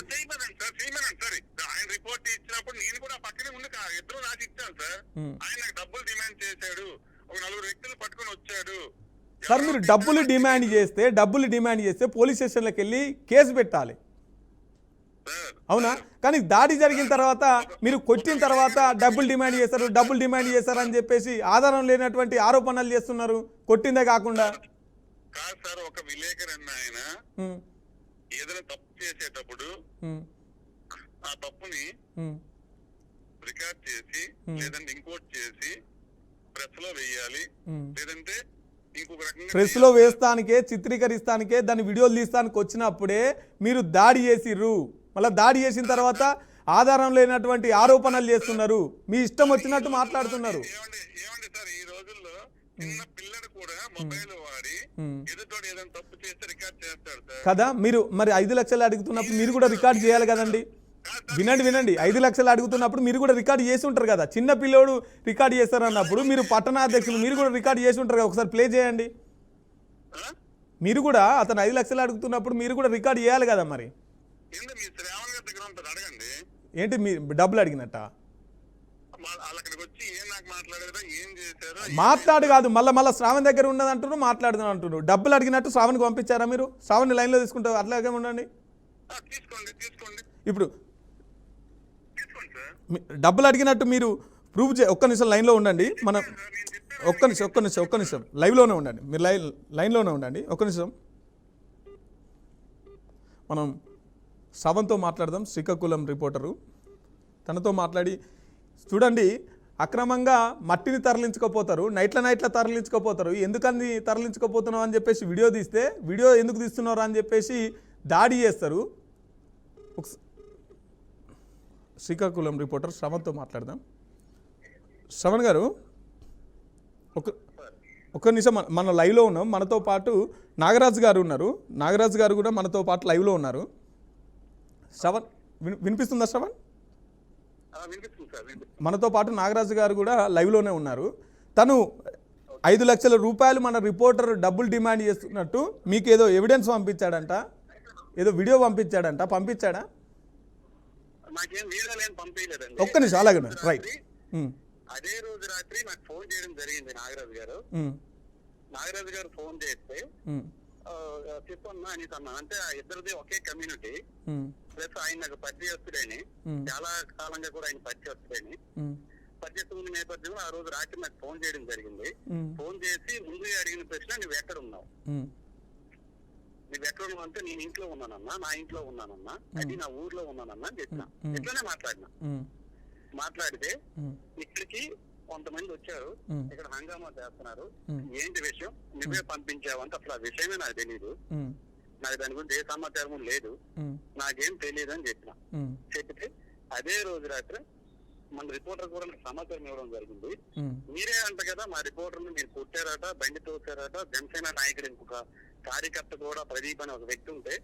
సార్ మీరు డబ్బులు డిమాండ్ చేస్తే పోలీస్ స్టేషన్లకు వెళ్ళి కేసు పెట్టాలి. సార్ అవునా? కానీ దాడి జరిగిన తర్వాత మీరు కొట్టిన తర్వాత డబ్బులు డిమాండ్ చేశారు అని చెప్పేసి ఆధారం లేనటువంటి ఆరోపణలు చేస్తున్నారు, కొట్టిందే కాకుండా. కాదు సార్, ఒక విలేకరు అన్న ఆయన ఉమ్, ఏదైనా తప్పు చేసేటప్పుడు ఉమ్, ఆ తప్పుని ఉమ్, రికార్డ్ చేసి లేదంటే ఇంకోటి చేసి ప్రెస్ లో వేయాలి, ఉమ్. లేదంటే ఇంకొక రకంగా ప్రెస్ లో వేస్తానికే, చిత్రీకరిస్తానికే, దాని వీడియోలు తీస్తానికి వచ్చినప్పుడే మీరు దాడి చేసిర్రు. మళ్ళీ దాడి చేసిన తర్వాత ఆధారం లేనటువంటి ఆరోపణలు చేస్తున్నారు, మీ ఇష్టం వచ్చినట్టు మాట్లాడుతున్నారు. ఏమండి సార్, ఈ రోజుల్లో చిన్న పిల్లలు కూడా మొబైల్ వాడి ఎదుటోడు ఏదైనా తప్పు చేస్తే రికార్డ్ చేస్తాడు సార్ కదా. మీరు మరి 5 లక్షలు అడుగుతున్నప్పుడు మీరు కూడా రికార్డ్ చేయాలి కదండి. వినండి, 5 లక్షలు అడుగుతున్నప్పుడు మీరు కూడా రికార్డ్ చేసి ఉంటారు కదా. చిన్న పిల్లోడు రికార్డ్ చేస్తారు అన్నప్పుడు మీరు పట్టణాధ్యక్షులు, మీరు కూడా రికార్డ్ చేసి ఉంటారు కదా. ఒకసారి ప్లే చేయండి. మీరు కూడా అతను 5 లక్షలు అడుగుతున్నప్పుడు మీరు కూడా రికార్డ్ చేయాలి కదా. మరి మీ శ్రావణ్ గారి దగ్గర ఉంటుంది, అడగండి. ఏంటి మీ డబ్బులు అడిగినట్ట? వాళ్ళు అక్కడికి వచ్చి ఏం నాకు మాట్లాడారో ఏం చేశారో మాట్లాడు కాదు, మళ్ళీ శ్రావణ్ దగ్గర ఉన్నది అంటున్నారు, మాట్లాడుతున్నారు అంటున్నారు. డబ్బులు అడిగినట్టు శ్రావణ్కి పంపించారా మీరు? శ్రావణ్ లైన్లో తీసుకుంటారు, అట్లాగే ఉండండి. తీసుకోండి ఇప్పుడు తీసుకోండి సార్. డబ్బులు అడిగినట్టు మీరు ప్రూవ్ ఒక్క నిమిషం లైన్లో ఉండండి. మనం ఒక్క నిమిషం లైవ్లోనే ఉండండి. మీరు లైన్లోనే ఉండండి. ఒక్క నిమిషం మనం శ్రవణ్తో మాట్లాడదాం. శ్రీకాకుళం రిపోర్టరు, తనతో మాట్లాడి చూడండి, అక్రమంగా మట్టిని తరలించకపోతారు, నైట్ల తరలించకపోతారు. ఎందుకని తరలించకపోతున్నావు అని చెప్పేసి వీడియో తీస్తే, వీడియో ఎందుకు తీస్తున్నారు అని చెప్పేసి దాడి చేస్తారు. శ్రీకాకుళం రిపోర్టర్ శ్రవణ్తో మాట్లాడదాం. శ్రవణ్ గారు, ఒక్క నిమిషం, మన లైవ్లో ఉన్నాం. మనతో పాటు నాగరాజు గారు ఉన్నారు. నాగరాజు గారు కూడా మనతో పాటు లైవ్లో ఉన్నారు. శ్రవణ్ వినిపిస్తుందా? శ్రవణ్, మనతో పాటు నాగరాజు గారు కూడా లైవ్లోనే ఉన్నారు. తను 5 లక్షల రూపాయలు మన రిపోర్టర్ డబ్బులు డిమాండ్ చేస్తున్నట్టు మీకు ఏదో ఎవిడెన్స్ పంపించాడంట, ఏదో వీడియో పంపించాడంట. పంపించాడా? ఒక్క నిమిషం అలాగే రైట్. అదే రోజు రాత్రి నాకు ఫోన్ చేయడం జరిగింది నాగరాజు గారు ఫోన్ చేస్తే చెప్పన్నా అని అన్నా. అంటే ఇద్దరిది ఒకే కమ్యూనిటీ, ప్లస్ ఆయన నాకు పరిచయస్తుడని, చాలా కాలంగా కూడా ఆయన పరిచయస్తుడని, పరిచయస్తున్న నేపథ్యంలో ఆ రోజు రాత్రి నాకు ఫోన్ చేయడం జరిగింది. ఫోన్ చేసి ముందుగా అడిగిన ప్రశ్న, నువ్వు ఎక్కడ ఉన్నావు అంటే, నేను ఇంట్లో ఉన్నానన్నా, నా ఇంట్లో ఉన్నానన్నా, అది నా ఊర్లో ఉన్నానన్నా అని చెప్పిన. ఇట్లానే మాట్లాడితే ఇక్కడికి కొంతమంది వచ్చారు, ఇక్కడ హంగామా చేస్తున్నారు, ఏంటి విషయం, నువ్వే పంపించావంటే అసలు ఆ విషయమే నాకు తెలీదు, నాకు దాని గురించి ఏ సమాచారం లేదు, నాకేం తెలియదు అని చెప్తే అదే రోజు రాత్రి మన రిపోర్టర్ కూడా నాకు సమాచారం ఇవ్వడం జరిగింది. మీరే అంట కదా మా రిపోర్టర్ మీరు కొట్టారట, బండి తోసారట, జనసేన నాయకుడు ఇంకొక కార్యకర్త కూడా ప్రదీప్ అనే ఒక వ్యక్తి ఉంటే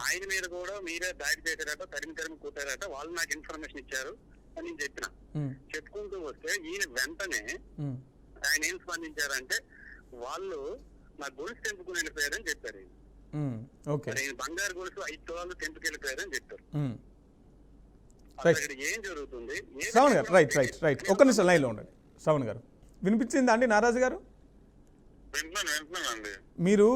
ఆయన మీద కూడా మీరే దాడి చేశారట, తరిమి కొట్టారట, వాళ్ళు నాకు ఇన్ఫర్మేషన్ ఇచ్చారు అని నేను చెప్పిన. చెప్పుకుంటూ వస్తే ఈయన వెంటనే ఆయన ఏం స్పందించారంటే, వాళ్ళు నా గొలుసు తెంపుకుని వెళ్ళిపోయారని చెప్పారు. ఈయన బంగారు గొలుసు 5 తులాలు తెంపుకెళ్ళిపోయారని చెప్పారు. ఇక్కడ ఏం జరుగుతుంది? శ్రవణ్ గారు రైట్ ఒక్క నిమిషం లైన్లో ఉండండి. శ్రవణ్ గారు, వినిపించిందా అండి నారాజు గారు? మీరు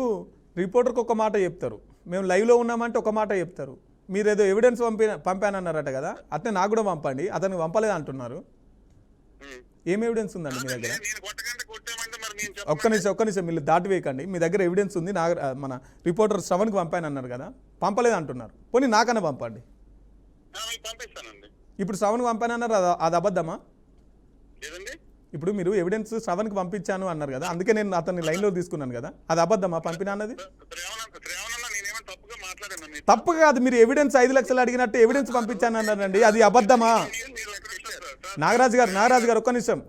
రిపోర్టర్కి ఒక మాట చెప్తారు, మేము లైవ్లో ఉన్నామంటే ఒక మాట చెప్తారు. మీరు ఏదో ఎవిడెన్స్ పంపానన్నారట కదా, అట్నే నాకు కూడా పంపండి. అతనికి పంపలేదు అంటున్నారు. ఏం ఎవిడెన్స్ ఉందండి మీ దగ్గర? ఒక్క నిమిషం మీరు దాటివేయకండి. మీ దగ్గర ఎవిడెన్స్ ఉంది, మన రిపోర్టర్ శ్రవణ్కి పంపానన్నారు కదా, పంపలేదు అంటున్నారు. పోనీ నాకన్నా పంపండి. ఇప్పుడు శ్రవణ్కి పంపానన్నారు, అది అబద్ధమా? ఇప్పుడు మీరు ఎవిడెన్స్ శ్రవణ్కి పంపించాను అన్నారు కదా, అందుకే నేను అతన్ని లైన్లో తీసుకున్నాను కదా, అది అబద్ధమా పంపినా అన్నది? తప్పు కాదు, మీరు ఎవిడెన్స్ 5 లక్షలు అడిగినట్టు ఎవిడెన్స్ పంపించాను అన్నారండి, అది అబద్ధమా? నాగరాజు గారు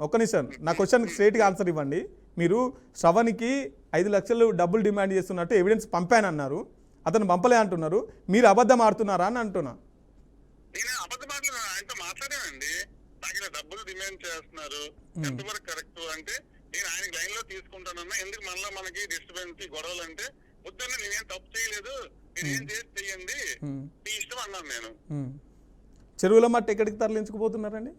ఒక్క నిమిషం నా క్వశ్చన్కి స్ట్రైట్గా ఆన్సర్ ఇవ్వండి. మీరు శ్రవణ్కి 5 లక్షలు డబ్బులు డిమాండ్ చేస్తున్నట్టు ఎవిడెన్స్ పంపానన్నారు, అతను పంపలే అంటున్నారు. మీరు అబద్ధం ఆడుతున్నారా అని అంటున్నా. డబ్బులు డిమాండ్ చేస్తున్నారు, ఎంతవరకు కరెక్ట్ అంటే నేను ఆయన లైన్ లో తీసుకుంటానన్నా, ఎందుకు మళ్ళీ మనకి డిస్టర్బెన్స్ గొడవలు అంటే, వద్దన్నా నేనేం తప్పు చేయలేదు, మీరు ఏం చేసి చెయ్యండి, మీ ఇష్టం అన్నాను నేను. చెరువుల మట్టి ఎక్కడికి తరలించుకుపోతున్నారండి?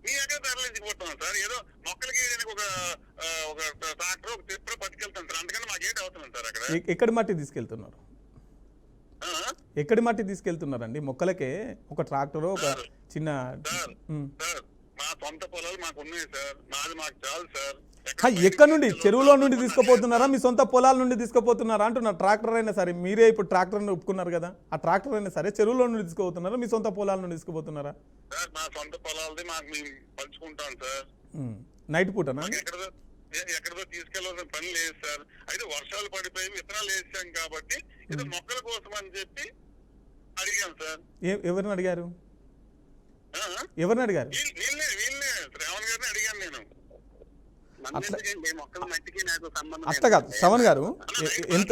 మీ ఎక్కడ తరలించుకుపోతున్నాం సార్, ఏదో మొక్కలకి ఒక ట్రాక్టర్ ఒక తిప్ప పట్టుకెళ్తాను సార్, అందుకని మాకేంటి అవసరం సార్. అక్కడ ఎక్కడి మట్టి తీసుకెళ్తున్నారు? ఎక్కడి మట్టి తీసుకెళ్తున్నారండి మొక్కలకే? ఒక ట్రాక్టర్, ఒక చిన్న సార్ మా సొంత పొలాలు మాకు ఉన్నాయి సార్, మాది మాకు చాలు సార్. ఎక్కడ నుండి? చెరువులో నుండి తీసుకుపోతున్నారా, మీ సొంత పొలాల నుండి తీసుకుపోతున్నారా అంటున్నా. ట్రాక్టర్ అయినా సరే, మీరే ఇప్పుడు ట్రాక్టర్ ఒప్పుకున్నారు కదా, ఆ ట్రాక్టర్ అయినా సరే చెరువులో నుండి తీసుకుపోతున్నారా, మీ సొంత పొలాల నుండి తీసుకుపోతున్నారా? సార్ మా సొంత పొలాలది మాకు మేము పంచుకుంటాం సార్. నైట్ పూటనా? ఎక్కడిదో తీసుకెళ్లాల్సిన పని లేదు సార్. అయితే వర్షాలు పడిపోయి విత్తనాలు వేసాం కాబట్టి ఇది మొక్కల కోసం అని చెప్పి అడిగాం సార్. ఎవరిని అడిగారు? ఎవరిని అడిగారు? వీళ్ళనే శ్రావణ్ గారిని అడిగాను నేను. అట్ట కాదు శ్రవణ్ గారు,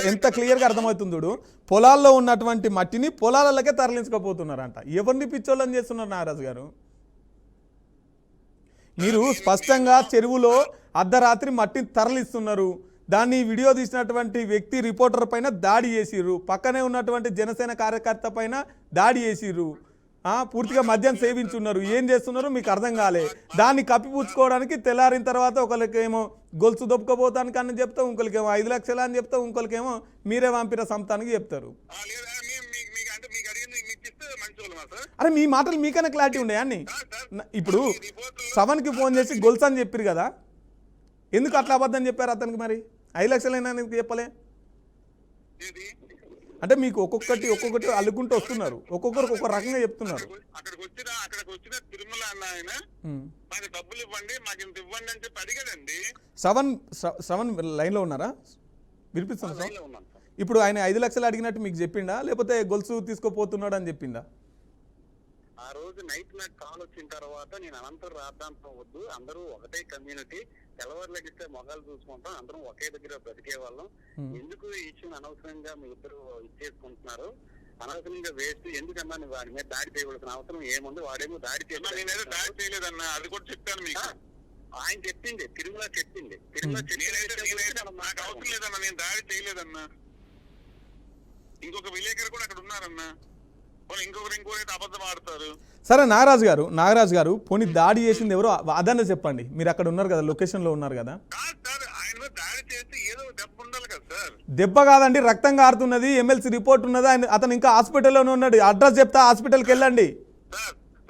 ఎంత క్లియర్ గా అర్థమవుతుంది. పొలాల్లో ఉన్నటువంటి మట్టిని పొలాలకే తరలించకపోతున్నారంట. ఎవరిని పిచ్చోళ్ళని చేస్తున్నారు నాగరాజు గారు? మీరు స్పష్టంగా చెరువులో అర్ధరాత్రి మట్టిని తరలిస్తున్నారు. దాన్ని వీడియో తీసినటువంటి వ్యక్తి రిపోర్టర్ పైన దాడి చేసిర్రు, పక్కనే ఉన్నటువంటి జనసేన కార్యకర్త పైన దాడి చేసిర్రు, పూర్తిగా మద్యం సేవించున్నారు. ఏం చేస్తున్నారు మీకు అర్థం కాలే. దాన్ని కప్పిపుచ్చుకోవడానికి తెల్లారిన తర్వాత ఒకరికేమో గొలుసు దొప్పుకోపోతానికి అని చెప్తాం, ఇంకొకరికేమో 5 లక్షలు అని చెప్తాం, ఇంకొకరికేమో మీరే పంపిన సంతానికి చెప్తారు. అరే మీ మాటలు మీకైనా క్లారిటీ ఉండే అన్ని. ఇప్పుడు శ్రవణ్కి ఫోన్ చేసి గొలుసు అని చెప్పారు కదా, ఎందుకు అట్లా అబద్ధం చెప్పారు అతనికి? మరి 5 లక్షలైనా చెప్పలే అంటే మీకు ఒక్కొక్కటి అల్లుకుంటూ వస్తున్నారు, ఒక్కొక్కరికి ఒక్కొక్క రకంగా చెప్తున్నారు. అక్కడికి వచ్చిన తిరుమల అన్న ఆయన మాకు డబ్బులు ఇవ్వండి, మాకు ఇంత ఇవ్వండి అని చెప్పి అడిగాడండి. శ్రవణ్ లైన్ లో ఉన్నారా? వినిపిస్తున్నా సార్. ఇప్పుడు ఆయన 5 లక్షలు అడిగినట్టు మీకు చెప్పిండా, లేకపోతే గొలుసు తీసుకోపోతున్నాడు అని చెప్పిందా? ఆ రోజు నైట్ నాకు కాల్ వచ్చిన తర్వాత నేను అనంతరం రాద్దాంతో వద్దు, అందరూ ఒకటే కమ్యూనిటీ, తెల్లవారులకి ఇస్తే మొగాలు చూసుకుంటాం, అందరం ఒకే దగ్గర బ్రతికే వాళ్ళం, ఎందుకు ఈ విషయం అనవసరంగా మీ ఇద్దరు ఇచ్చేసుకుంటున్నారు, అనవసరంగా వేస్ట్, ఎందుకన్నా నువ్వు వాడి మీద దాడి చేయవలసిన అవసరం ఏముంది, వాడేమో దాడి చేయాలి. నేనేదో దాడి చేయలేదన్నా, అది కూడా చెప్పాను మీకు. ఆయన చెప్పింది, తిరుమల చెప్పింది, నాకు అవసరం లేదన్నా, నేను దాడి చేయలేదన్నా. ఇంకొక విలేకరు కూడా అక్కడ ఉన్నారన్నా, ఇంకొకరైతే అబద్ధం ఆడతారు. సరే నాగరాజు గారు పోనీ దాడి చేసింది ఎవరో అదన్నా చెప్పండి. మీరు అక్కడ ఉన్నారు కదా, లొకేషన్ లో ఉన్నారు కదా. దెబ్బ కాదండి, రక్తం కారుతున్నది, ఎమ్మెల్సీ రిపోర్ట్ ఉన్నది, అతను ఇంకా హాస్పిటల్లోనే ఉన్నాడు. అడ్రస్ చెప్తా, హాస్పిటల్కి వెళ్ళండి.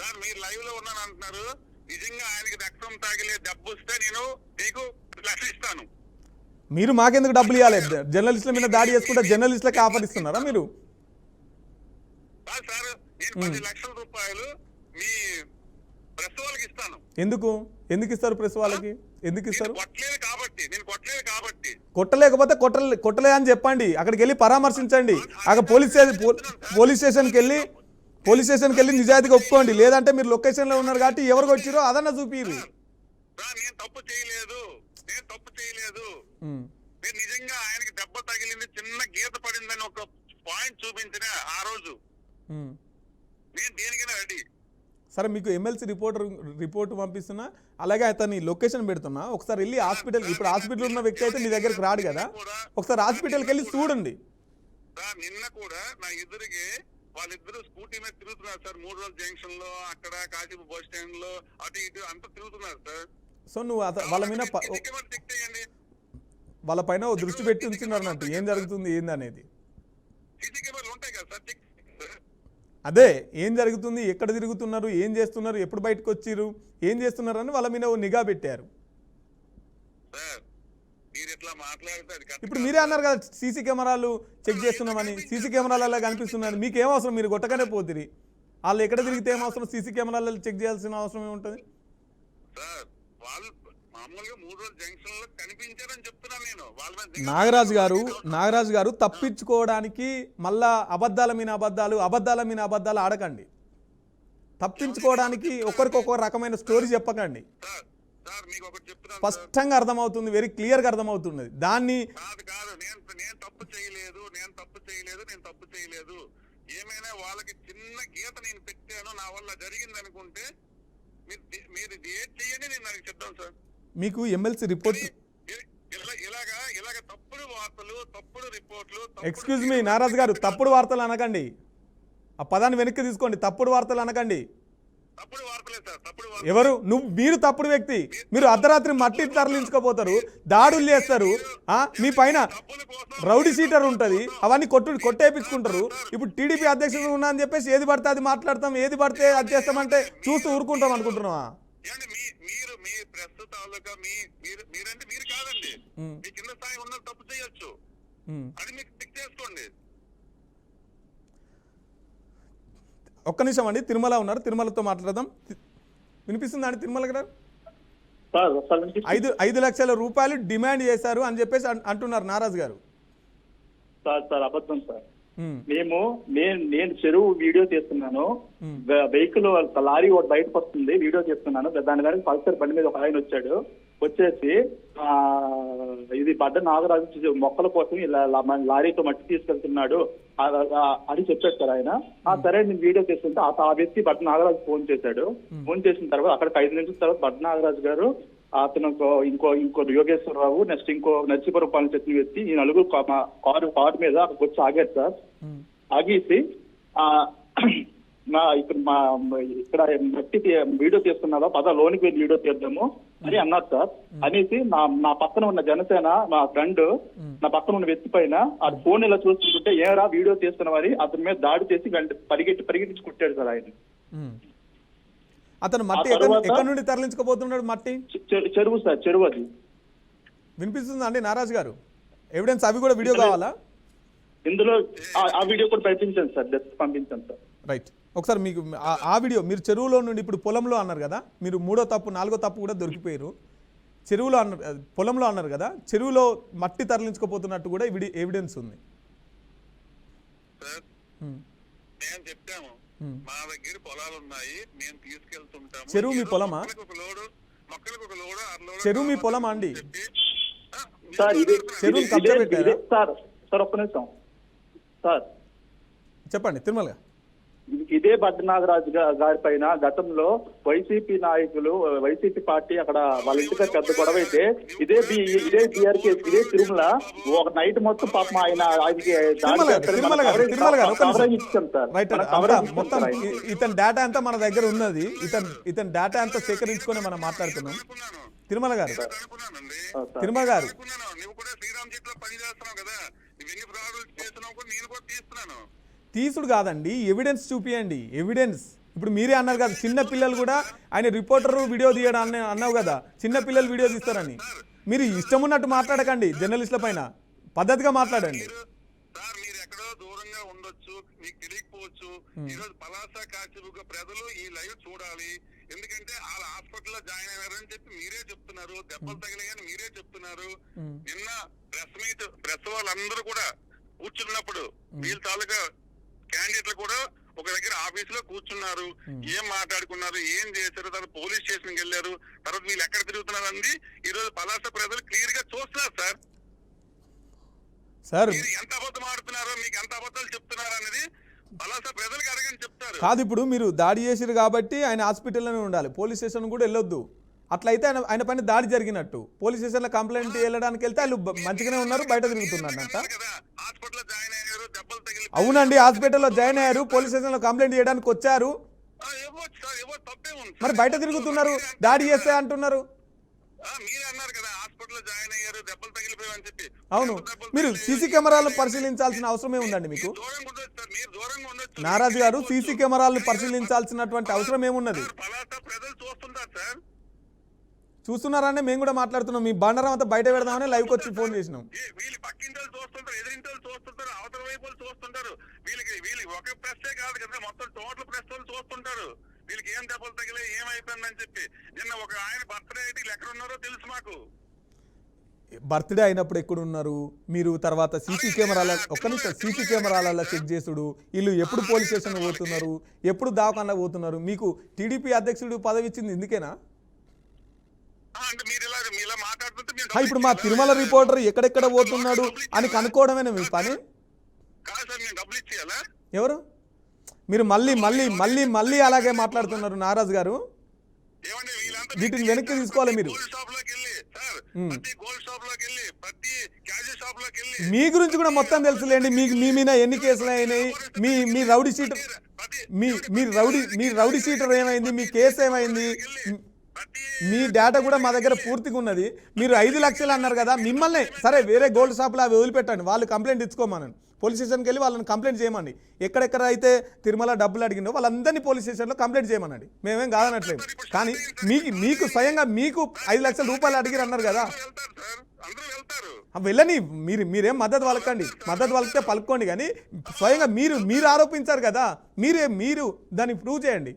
సార్ మీరు లైవ్ లో ఉన్నాను అంటున్నారు, నిజంగా ఆయనకి రక్తం తాగిలే దెబ్బ వస్తే నేను మీకు లక్ష ఇస్తాను. మీరు మాకెందుకు డబ్బులు ఇవ్వాలి? జర్నలిస్టుల మీద దాడి చేసుకుంటే జర్నలిస్టులకి ఆఫర్ ఇస్తున్నారా మీరు? సార్ నేను 10 లక్షల రూపాయలు మీ ప్రెస్ వాళ్ళకి ఇస్తాను. ఎందుకు ఇస్తారు ప్రెస్ వాళ్ళకి? ఎందుకు ఇస్తారు? కొట్టలేదు కాబట్టి. కొట్టలేకపోతే కొట్టలే అని చెప్పండి, అక్కడికి వెళ్ళి పరామర్శించండి. అక్కడ పోలీస్ స్టేషన్కి వెళ్ళి నిజాయితీగా ఒప్పుకోండి. లేదంటే మీరు లొకేషన్ లో ఉన్నారు కాబట్టి ఎవరికి వచ్చిరో అదన్నా చూపిరు. నేను తప్పు చేయలేదు, నేను నిజంగా ఆయనకి దెబ్బ తగిలింది, చిన్న గీత పడిందని ఒక పాయింట్ చూపించిన ఆ రోజు నేను దేనికైనా రెడీ. సరే మీకు ఎమ్మెల్సీ రిపోర్ట్ పంపిస్తున్నా, అలాగే అతని లొకేషన్ పెడుతున్నా. ఒకసారి వెళ్ళి హాస్పిటల్, ఇప్పుడు హాస్పిటల్ ఉన్న వ్యక్తి అయితే మీ దగ్గరకు రాడు కదా, ఒకసారి హాస్పిటల్కి వెళ్ళి చూడండి. నిన్న కూడా నా ఎదురుగే వాళ్ళిద్దరు స్కూటీ మీద తిరుగుతున్నారు సార్, 3 రోజుల జంక్షన్ లో, అక్కడ కాశీపు బస్ స్టాండ్ లో, అటు ఇటు అంతా తిరుగుతున్నారు సార్. సో నువ్వు వాళ్ళ పైన దృష్టి పెట్టి ఉంచున్నారు అన్నట్టు, ఏం జరుగుతుంది ఏంది అనేది. అదే ఏం జరుగుతుంది, ఎక్కడ తిరుగుతున్నారు, ఏం చేస్తున్నారు, ఎప్పుడు బయటకు వచ్చిర్రు, ఏం చేస్తున్నారు అని వాళ్ళ మీద నిఘా పెట్టారు. ఇప్పుడు మీరే అన్నారు కదా సీసీ కెమెరాలు చెక్ చేస్తున్నామని, సీసీ కెమెరాలు అలా కనిపిస్తున్నారు, మీకు ఏం అవసరం, మీరు కొట్టగానే పోతిరి. వాళ్ళు ఎక్కడ తిరిగితే ఏం అవసరం, సీసీ కెమెరాలు చెక్ చేయాల్సిన అవసరం ఏముంటుంది? నాగరాజు గారు తప్పించుకోవడానికి మళ్ళా అబద్ధాల మీద అబద్ధాలు ఆడకండి. తప్పించుకోవడానికి ఒకరికొక రకమైన స్టోరీ చెప్పకండి. స్పష్టంగా అర్థమవుతుంది, వెరీ క్లియర్ గా అర్థమవుతున్నది. దాన్ని నేను తప్పు చేయలేదు, ఏమైనా వాళ్ళకి చిన్న గీత నేను పెట్టాను, నా వల్ల జరిగింది అనుకుంటే మీరు ఏది చేయండి, నేను నాకు చెప్తాను సార్. మీకు ఎమ్మెల్సీ రిపోర్ట్ ఇలాగ తప్పుడు వార్తలు, తప్పుడు రిపోర్ట్లు. ఎక్స్క్యూజ్ మీ నారాజు గారు, తప్పుడు వార్తలు అనకండి, ఆ పదాన్ని వెనక్కి తీసుకోండి. తప్పుడు వార్తలు అనకండి. తప్పుడు వార్తలే సార్, తప్పుడు ఎవరు మీరు తప్పుడు వ్యక్తి. మీరు అర్ధరాత్రి మట్టి తరలించుకోపోతారు, దాడులు చేస్తారు, మీ పైన రౌడీ షీటర్ ఉంటుంది, అవన్నీ కొట్టేపించుకుంటారు. ఇప్పుడు టీడీపీ అధ్యక్షుడు ఉన్నా అని చెప్పేసి ఏది పడితే అది మాట్లాడతాం, ఏది పడితే అది చేస్తామంటే చూస్తూ ఊరుకుంటాం అనుకుంటున్నావా? మీరు కాదండి, మీ కింద స్థాయి ఉన్న తప్పు చేయొచ్చు, అది మీకు పిక్ చేసుకోండి. ఒక్క నిమిషం అండి, తిరుమల ఉన్నారు, తిరుమలతో మాట్లాడదాం. వినిపిస్తుందా అండి తిరుమల గారు? 5 లక్షల రూపాయలు డిమాండ్ చేశారు అని చెప్పేసి అంటున్నారు నారాజు గారు. సార్ అబద్ధం సార్. నేను చెరువు వీడియో తీస్తున్నాను, వెహికల్ లారీ ఒకటి బయటకు వస్తుంది, వీడియో తీస్తున్నాను. దాని దానికి పల్సర్ బండి మీద ఒక ఆయన వచ్చేసి ఇది బడ్డ నాగరాజు మొక్కల కోసం ఇలా లారీతో మట్టి తీసుకెళ్తున్నాడు అని చెప్పాడు సార్ ఆయన. సరే నేను వీడియో తీస్తుంటే ఆ వ్యక్తి బడ్డ నాగరాజు ఫోన్ చేశాడు. ఫోన్ చేసిన తర్వాత అక్కడికి 5 నిమిషాల తర్వాత బడ్డ నాగరాజు గారు, అతను ఇంకో యోగేశ్వరరావు, నెక్స్ట్ ఇంకో నర్సీపురం పాలన చెప్పిన వ్యక్తి, ఈ నలుగురు కారు మీద అక్కడికి వచ్చి ఆగారు సార్. ఆగేసి ఇక్కడ మట్టి వీడియో తీస్తున్నావా, పద లోనికి వెళ్ళి వీడియో తీద్దాము అని అన్నారు సార్. అనేసి నా పక్కన ఉన్న జనసేన మా ఫ్రెండ్ నా పక్కన ఉన్న వ్యక్తి పైన ఆ ఫోన్ ఇలా చూస్తుంటే ఏరా వీడియో తీస్తున్నావని అతని మీద దాడి చేసి పరిగెట్టించి కుట్టాడు సార్ ఆయన. అతను మట్టి ఎక్కడి నుండి తరలించుకోబోతున్నాడు? మట్టి చెరువు సార్, చెరువు. అది వినిపిస్తుందా అండి నారాజు గారు? ఎవిడెన్స్ అవి కూడా వీడియో కావాలా? ఇందులో ఆ వీడియో కూడా పంపించాను సార్, పంపించాను సార్. రైట్, ఒకసారి మీకు ఆ వీడియో, మీరు చెరువులో నుండి ఇప్పుడు పొలంలో అన్నారు కదా, మీరు 3వ తప్పు 4వ తప్పు కూడా దొరికిపోయారు. చెరువులో అన్నారు, పొలంలో అన్నారు కదా, చెరువులో మట్టి తరలించుకోపోతున్నట్టు కూడా ఎవిడెన్స్ ఉంది. మా దగ్గర పొలాలు ఉన్నాయి, మేము తీసుకెళ్తుంటాము. చెరువు మీ పొలమా? చెరువు మీ పొలమా అండి? చెరువు కబ్జా పెట్టారా సార్? ఒక్క నిమిషం సార్, చెప్పండి తిరుమల. ఇదే బడ్డ నాగరాజు గారి పైన గతంలో వైసీపీ నాయకులు, వైసీపీ పార్టీ అక్కడ వాళ్ళ ఇంటికి పెద్ద గొడవ అయితే ఇదే బీఆర్కే, ఇదే తిరుమల ఒక నైట్ మొత్తం పాపం ఆయన ఇతని డేటా అంతా మన దగ్గర ఉన్నది. ఇతని డేటా అంతా సేకరించుకొని మనం మాట్లాడుతున్నాం. తిరుమల గారు, తిరుమల గారు తీసుడు కాదండి, ఎవిడెన్స్ చూపియండి, ఎవిడెన్స్. ఇప్పుడు మీరే అన్నారు కదా, చిన్న పిల్లలు కూడా ఆయన రిపోర్టర్ వీడియో తీయడం అన్నావు కదా, చిన్న పిల్లలు వీడియో తీస్తారని. మీరు ఇష్టం ఉన్నట్టు మాట్లాడకండి, జర్నలిస్టుల పైన పద్ధతిగా మాట్లాడండి. మీరు ఎక్కడో దూరంగా ఉండొచ్చు, మీకు తెలియకపోవచ్చు. ఈ రోజు పలాస కాచిబుగ్గ ప్రజలు ఈ లైవ్ చూడాలి, ఎందుకంటే వాళ్ళ హాస్పిటల్లో జాయిన్ అయ్యారని చెప్పి మీరే చెప్తున్నారు, దెబ్బలు తగిలాయని మీరే చెప్తున్నారు. నిన్న ప్రెస్ వాళ్ళందరూ కూడా కూర్చున్నప్పుడు వీళ్ళ తాలూకా క్యాండిడేట్లు కూడా ఒక దగ్గర ఆఫీస్ లో కూర్చున్నారు, ఏం మాట్లాడుకున్నారు, ఏం చేశారు, తర్వాత పోలీస్ స్టేషన్ కి వెళ్ళారు, తర్వాత వీళ్ళు ఎక్కడ తిరుగుతున్నారు అంది ఈ రోజు పలాస ప్రజలు క్లియర్ గా చూస్తున్నారు సార్. మీరు ఎంత అబద్ధం ఆడుతున్నారో, మీకు ఎంత అబద్ధాలు చెప్తున్నారు అనేది పలాస ప్రజలకు అడగని చెప్తారు. కాదు, ఇప్పుడు మీరు దాడి చేసిరు కాబట్టి ఆయన హాస్పిటల్లోనే ఉండాలి, పోలీస్ స్టేషన్ కూడా వెళ్ళొద్దు. అట్లయితే ఆయన పైన దాడి జరిగినట్టు. పోలీస్ స్టేషన్ లో కంప్లైంట్ వెళ్ళడానికి వెళ్తే వాళ్ళు మంచిగానే ఉన్నారు, బయట తిరుగుతున్నారంట. అవునండి, హాస్పిటల్లో జాయిన్ అయ్యారు, పోలీస్ స్టేషన్ లో కంప్లైంట్ చేయడానికి వచ్చారు, మరి బయట తిరుగుతున్నారు, దాడి చేస్తే అంటున్నారు. అవును, మీరు సీసీ కెమెరాలు పరిశీలించాల్సిన అవసరమే ఉందండి మీకు. నారాజు గారు, సీసీ కెమెరాలు పరిశీలించాల్సినటువంటి అవసరం ఏమున్నది? చూస్తున్నారనే మేము కూడా మాట్లాడుతున్నాం. మీ బండారం అంతా బయట పెడదామని లైవ్కి వచ్చి ఫోన్ చేసినాం. వీళ్ళు పక్కింటలు చూస్తుంటారు, ఎదురింటలు చూస్తుంటారు, అవతల వైపులు చూస్తుంటారు. వీళ్ళు ఒక ప్రెస్టే కాదు కదా, మొత్తం టోటల్ ప్రెస్ వాళ్ళు చూస్తుంటారు. వీళ్ళకి ఏం దెబ్బలు తగిలే, ఏమైపోయిందని చెప్పి. నిన్న ఒక ఆయన బర్త్డే అయితే ఎక్కడ ఉన్నారో తెలుసు మాకు. బర్త్డే అయినప్పుడు ఎక్కడున్నారు మీరు? తర్వాత సీసీ కెమెరాల సీసీ కెమెరాలలో చెక్ చేసుడు, వీళ్ళు ఎప్పుడు పోలీస్ స్టేషన్ పోతున్నారు, ఎప్పుడు దావకాండా పోతున్నారు. మీకు టీడీపీ అధ్యక్షుడు పదవి ఇచ్చింది ఇందుకేనా? ఇప్పుడు మా తిరుమల రిపోర్టర్ ఎక్కడెక్కడ పోతున్నాడు అని కనుక్కోవడమేనా మీ పని? ఎవరు మీరు? మళ్ళీ మళ్ళీ మళ్ళీ మళ్ళీ అలాగే మాట్లాడుతున్నారు నారాజు గారు. వీటిని వెనక్కి తీసుకోవాలి మీరు. మీ గురించి కూడా మొత్తం తెలుసులేండి. మీ మీద ఎన్ని కేసులు అయినాయి, మీ రౌడీ షీటర్ మీ రౌడీ షీటర్ ఏమైంది, మీ కేసు ఏమైంది, మీ డేటా కూడా మా దగ్గర పూర్తిగా ఉన్నది. మీరు 5 లక్షలు అన్నారు కదా, మిమ్మల్ని సరే వేరే గోల్డ్ షాపులు అవి వదిలిపెట్టండి, వాళ్ళు కంప్లైంట్ ఇచ్చుకోమనండి, పోలీస్ స్టేషన్కి వెళ్ళి వాళ్ళని కంప్లైంట్ చేయమండి. ఎక్కడెక్కడ అయితే తిరుమల డబ్బులు అడిగిందో వాళ్ళందరినీ పోలీస్ స్టేషన్లో కంప్లైంట్ చేయమనండి, మేమేం కాదనట్లేదు. కానీ మీకు స్వయంగా మీకు 5 లక్షల రూపాయలు అడిగిరు అన్నారు కదా, వెళ్ళని మీరేం మద్దతు పలకండి, మద్దతు పలికితే పలుకోండి, కానీ స్వయంగా మీరు ఆరోపించారు కదా, మీరు దాన్ని ప్రూవ్ చేయండి.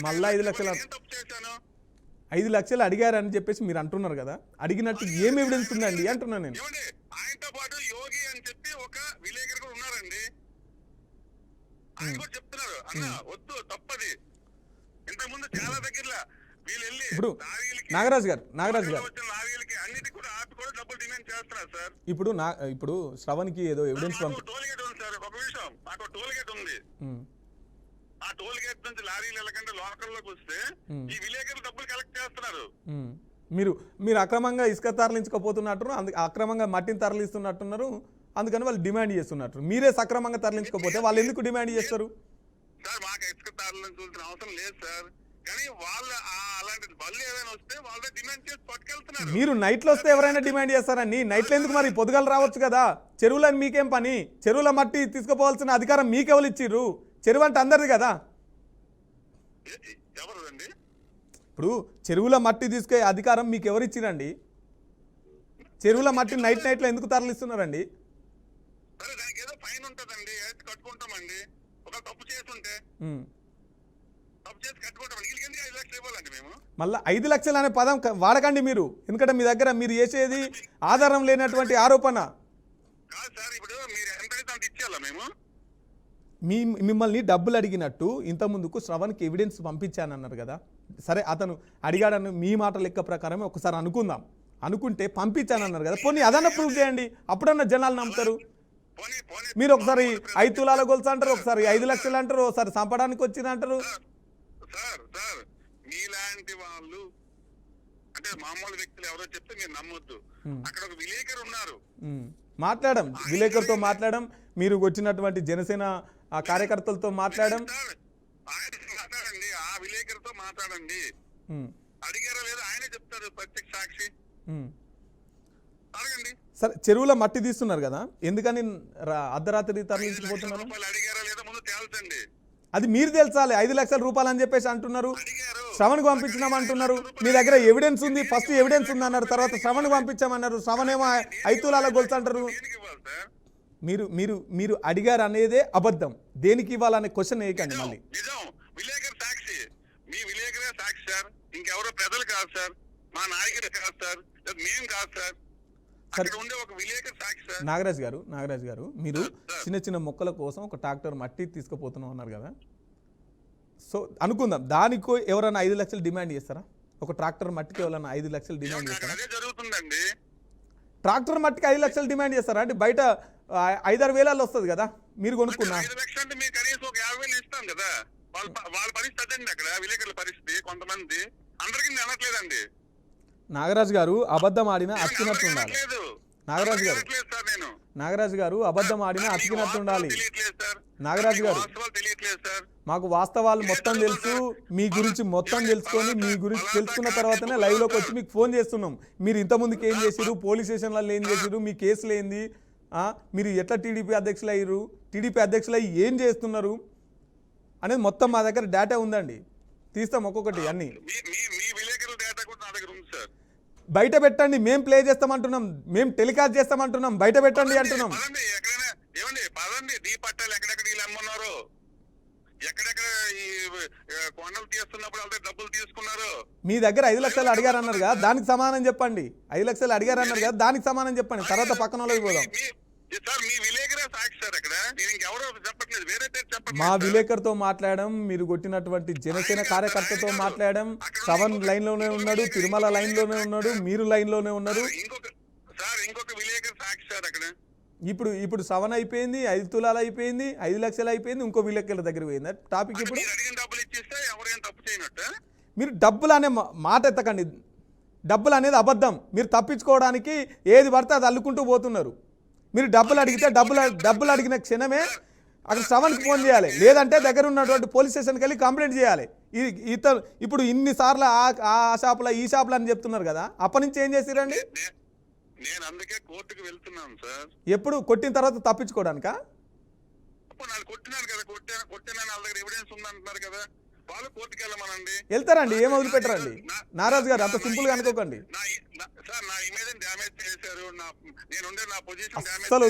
మళ్ళా 5 లక్షలు 5 లక్షలు అడిగారని చెప్పేసి మీరు అంటున్నారు కదా, అడిగినట్టు ఏం ఎవిడెన్స్ ఉందండి అంటున్నాను నేను. ఆయనతో పాటు యోగి అని చెప్పి ఒక విలేకరు కూడా ఉన్నారండి, ఆయన కూడా చెప్తున్నారు అన్న వద్దు తప్పది. ఇంతకుముందు చాలా దగ్గర వీళ్ళు వెళ్ళి ఇప్పుడు నాగరాజు గారు వచ్చిన లారీలకి అన్నిటి కూడా ఆపి కూడా డబ్బులు డిమాండ్ చేస్తున్నారు సార్. ఇప్పుడు శ్రవణ్కి ఏదో ఎవిడెన్స్ టోల్ గేట్ ఉంది సార్, ఒక విషయం, మాకు టోల్ గేట్ ఉంది. ఆ టోల్ గేట్ నుంచి లారీలు వెళ్ళకంటే లోకల్లోకి వస్తే ఈ విలేకరులు డబ్బులు కలెక్ట్ చేస్తున్నారు. మీరు అక్రమంగా ఇసుక తరలించకపోతున్నట్టు, అక్రమంగా మట్టిని తరలిస్తున్నట్టున్నారు, అందుకని వాళ్ళు డిమాండ్ చేస్తున్నట్టు. మీరే సక్రమంగా తరలించకపోతే వాళ్ళు ఎందుకు డిమాండ్ చేస్తారు సార్? మాకు ఇసుక తరలించాల్సిన అవసరం లేదు సార్, కానీ వాళ్ళు అలాంటి బళ్ళు ఏదైనా వస్తే వాళ్ళే డిమాండ్ చేసి పట్టుకెళ్తున్నారు. మీరు నైట్లో వస్తే ఎవరైనా డిమాండ్ చేస్తారండి, నైట్లో ఎందుకు? మరి పొద్దుగాల రావచ్చు కదా, చెరువులని మీకేం పని? చెరువుల మట్టి తీసుకుపోవాల్సిన అధికారం మీకెవరు ఇచ్చిర్రు? చెరువు అంటే అందరిది కదా. ఎవరుదండి? ఇప్పుడు చెరువుల మట్టి తీసుకే అధికారం మీకు ఎవరు ఇచ్చిరండి? చెరువుల మట్టి నైట్లో ఎందుకు తరలిస్తున్నారండి? సరే దానికి ఏదో ఫైన్ ఉంటుందండి, కట్టుకుంటామండి. ఒక తప్పు చేస్తుంటే తప్పు చేసి కట్టుకుంటామండి. వీళ్ళకి ఎందుకు 5 లక్షలు ఇవ్వాలండి మేము? మళ్ళీ 5 లక్షలు అనే పదం వాడకండి మీరు, ఎందుకంటే మీ దగ్గర మీరు చేసేది ఆధారం లేనటువంటి ఆరోపణ. కాదు సార్, ఇప్పుడు మీరు ఎంత అయితే అంత ఇచ్చేయాలా మేము? మిమ్మల్ని డబ్బులు అడిగినట్టు ఇంతకుముందుకు శ్రవణ్కి ఎవిడెన్స్ పంపించానన్నారు కదా, సరే అతను అడిగాడని మీ మాట లెక్క ప్రకారమే ఒకసారి అనుకుంటే పంపించానన్నారు కదా, పోనీ అదన్నా ప్రూవ్ చేయండి, అప్పుడన్నా జనాలు నమ్ముతారు. మీరు ఒకసారి 5 తులాల గొలుసు అంటారు, ఒకసారి 5 లక్షలు అంటారు, ఒకసారి చంపడానికి వచ్చింది అంటారు. సార్ మీలాంటి వాళ్ళు అంటే మామూలు వ్యక్తులు ఎవరో చెప్తే మీరు నమ్మొద్దు. అక్కడ ఒక విలేకరు ఉన్నారు, విలేకరుతో మాట్లాడడం, మీరు వచ్చినటువంటి జనసేన కార్యకర్తలతో మాట్లాడడం. మాట్లాడండి, ఆ విలేకరుతో మాట్లాడండి, అడిగారో లేదో ఆయనే చెప్తారు, ప్రత్యక్ష సాక్షి. అడగండి. సరే చెరువుల మట్టి తీస్తున్నారు కదా, ఎందుకని అర్ధరాత్రి తరలించిపోతున్నారు? అడిగారో లేదో ముందు తేల్చండి. అది మీరు తెలుసాలి. 5 లక్షల రూపాయలు అని చెప్పేసి అంటున్నారు, శ్రవణ్కి పంపించినామంటున్నారు. మీ దగ్గర ఎవిడెన్స్ ఉంది, ఫస్ట్ ఎవిడెన్స్ ఉంది అన్నారు, తర్వాత శ్రవణ్కి పంపించామన్నారు, శ్రవణ్ ఏమో 5 తులాల గొలుసు అంటారు. మీరు అడిగారు అనేదే అబద్ధం, దేనికి ఇవ్వాలనే క్వశ్చన్ వేయకండి మళ్ళీ. నిజం, విలేకరు సాక్షి, మీ విలేకరే సాక్షి సార్, ఇంకెవరో ప్రజలు కాదు సార్, మా నాయకులు కాదు సార్, మేము కాదు సార్, అక్కడ ఉండే ఒక విలేకరు సాక్షి సార్. నాగరాజ్ గారు మీరు చిన్న మొక్కల కోసం ఒక ట్రాక్టర్ మట్టి తీసుకుపోతున్నాం అన్నారు కదా, సో అనుకుందాం దానికి ఎవరైనా 5 లక్షలు డిమాండ్ చేస్తారా? ఒక ట్రాక్టర్ మట్టికి ఎవరైనా 5 లక్షలు డిమాండ్ చేస్తారా? అదే జరుగుతుందండి. ట్రాక్టర్ మట్టికి 5 లక్షలు డిమాండ్ చేస్తారా? అంటే బయట 5-6 వేలలో వస్తుంది కదా, మీరు కొనుక్కున్నా 5 లక్షలు అంటే మీరు కనీసం ఒక 50,000 ఇస్తాం కదా. వాళ్ళ పరిస్థితి అదండి, అక్కడ విలేకరుల పరిస్థితి. కొంతమంది అందరికీ అనట్లేదండి. నాగరాజు గారు అబద్ధం ఆడినా అతికినట్టు ఉండాలి. నాగరాజు గారు అబద్ధం ఆడినా అతికినట్టు ఉండాలి. నాగరాజు గారు మాకు వాస్తవాలు మొత్తం తెలుసు, మీ గురించి మొత్తం తెలుసుకొని మీ గురించి తెలుసుకున్న తర్వాతనే లైవ్లోకి వచ్చి మీకు ఫోన్ చేస్తున్నాం. మీరు ఇంతకుముందుకు ఏం చేసిరు, పోలీస్ స్టేషన్లలో ఏం చేసిరు, మీ కేసులు ఏంది, మీరు ఎట్లా టీడీపీ అధ్యక్షులు అయ్యారు, టీడీపీ అధ్యక్షులు అయ్యి ఏం చేస్తున్నారు అనేది మొత్తం మా దగ్గర డేటా ఉందండి, తీస్తాం ఒక్కొక్కటి అన్ని. బయట పెట్టండి, మేము ప్లే చేస్తామంటున్నాం, మేము టెలికాస్ట్ చేస్తామంటున్నాం, బయట పెట్టండి అంటున్నాం. మీ దగ్గర 5 లక్షలు అడిగారన్నారు కదా, దానికి సమానం చెప్పండి. 5 లక్షలు అడిగారన్నారు కదా, దానికి సమానం చెప్పండి, తర్వాత పక్కన వాళ్ళకి పోదాం. మా విలేకరుతో మాట్లాడడం, మీరు కొట్టినటువంటి జనసేన కార్యకర్తతో మాట్లాడడం, శ్రవణ్ లైన్ లోనే ఉన్నాడు, తిరుమల లైన్ లోనే ఉన్నాడు, మీరు లైన్ లోనే ఉన్నారు. ఇప్పుడు శ్రవణ్ అయిపోయింది, 5 తులాలు అయిపోయింది, 5 లక్షలు అయిపోయింది, ఇంకో విలేకరుల దగ్గర పోయింది టాపిక్. ఇప్పుడు మీరు డబ్బులు అనే మాట ఎత్తకండి, డబ్బులు అనేది అబద్ధం. మీరు తప్పించుకోవడానికి ఏది పడితే అది అల్లుకుంటూ పోతున్నారు. మీరు డబ్బులు అడిగితే డబ్బులు అడిగిన క్షణమే అక్కడ శ్రవణ్కి ఫోన్ చేయాలి, లేదంటే దగ్గర ఉన్నటువంటి పోలీస్ స్టేషన్కి వెళ్ళి కంప్లైంట్ చేయాలి. ఇప్పుడు ఇన్నిసార్లు ఆ షాపులో ఈ షాపులో అని చెప్తున్నారు కదా, అప్పటి నుంచి ఏం చేసిరండి? నేను అందుకే కోర్టుకు వెళ్తున్నాను సార్. ఎప్పుడు కొట్టిన తర్వాత తప్పించుకోవడానికా? అప్పుడు నాకు కొట్టినాను కదా, కొట్టినా వాళ్ళ దగ్గర ఎవిడెన్స్ ఉందంటున్నారు కదా, వాళ్ళు కోర్టుకు వెళ్ళమనండి. వెళ్తారండి, ఏం వదిలిపెట్టరండి. నారాజు గారు అంత సింపుల్ గా అనుకోకండి సార్. నా ఇమేజ్ డ్యామేజ్ చేశారు, నేనుండే నా పొజిషన్ అసలు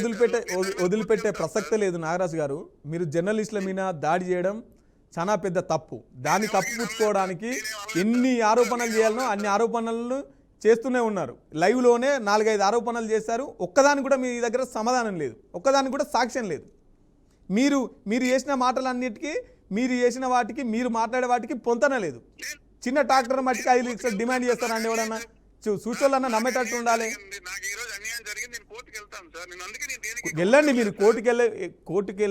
వదిలిపెట్టే ప్రసక్తే లేదు. నాగరాజు గారు, మీరు జర్నలిస్టుల మీద దాడి చేయడం చాలా పెద్ద తప్పు. దాన్ని కప్పిపుచ్చుకోవడానికి ఎన్ని ఆరోపణలు చేయాలనో అన్ని ఆరోపణలను చేస్తూనే ఉన్నారు. లైవ్లోనే 4-5 ఆరోపణలు చేశారు, ఒక్కదానికి కూడా మీ దగ్గర సమాధానం లేదు, ఒక్కదానికి కూడా సాక్ష్యం లేదు. మీరు చేసిన మాటలన్నిటికీ, మీరు చేసిన వాటికి, మీరు మాట్లాడే వాటికి పొంతన లేదు. చిన్న ట్రాక్టర్ మట్టికి 5 లక్షలు డిమాండ్ చేస్తారండి ఎవడన్నా? చూసోళ్ళన్నా నమ్మేటట్టు ఉండాలి. వెళ్ళండి, మీరు కోర్టుకి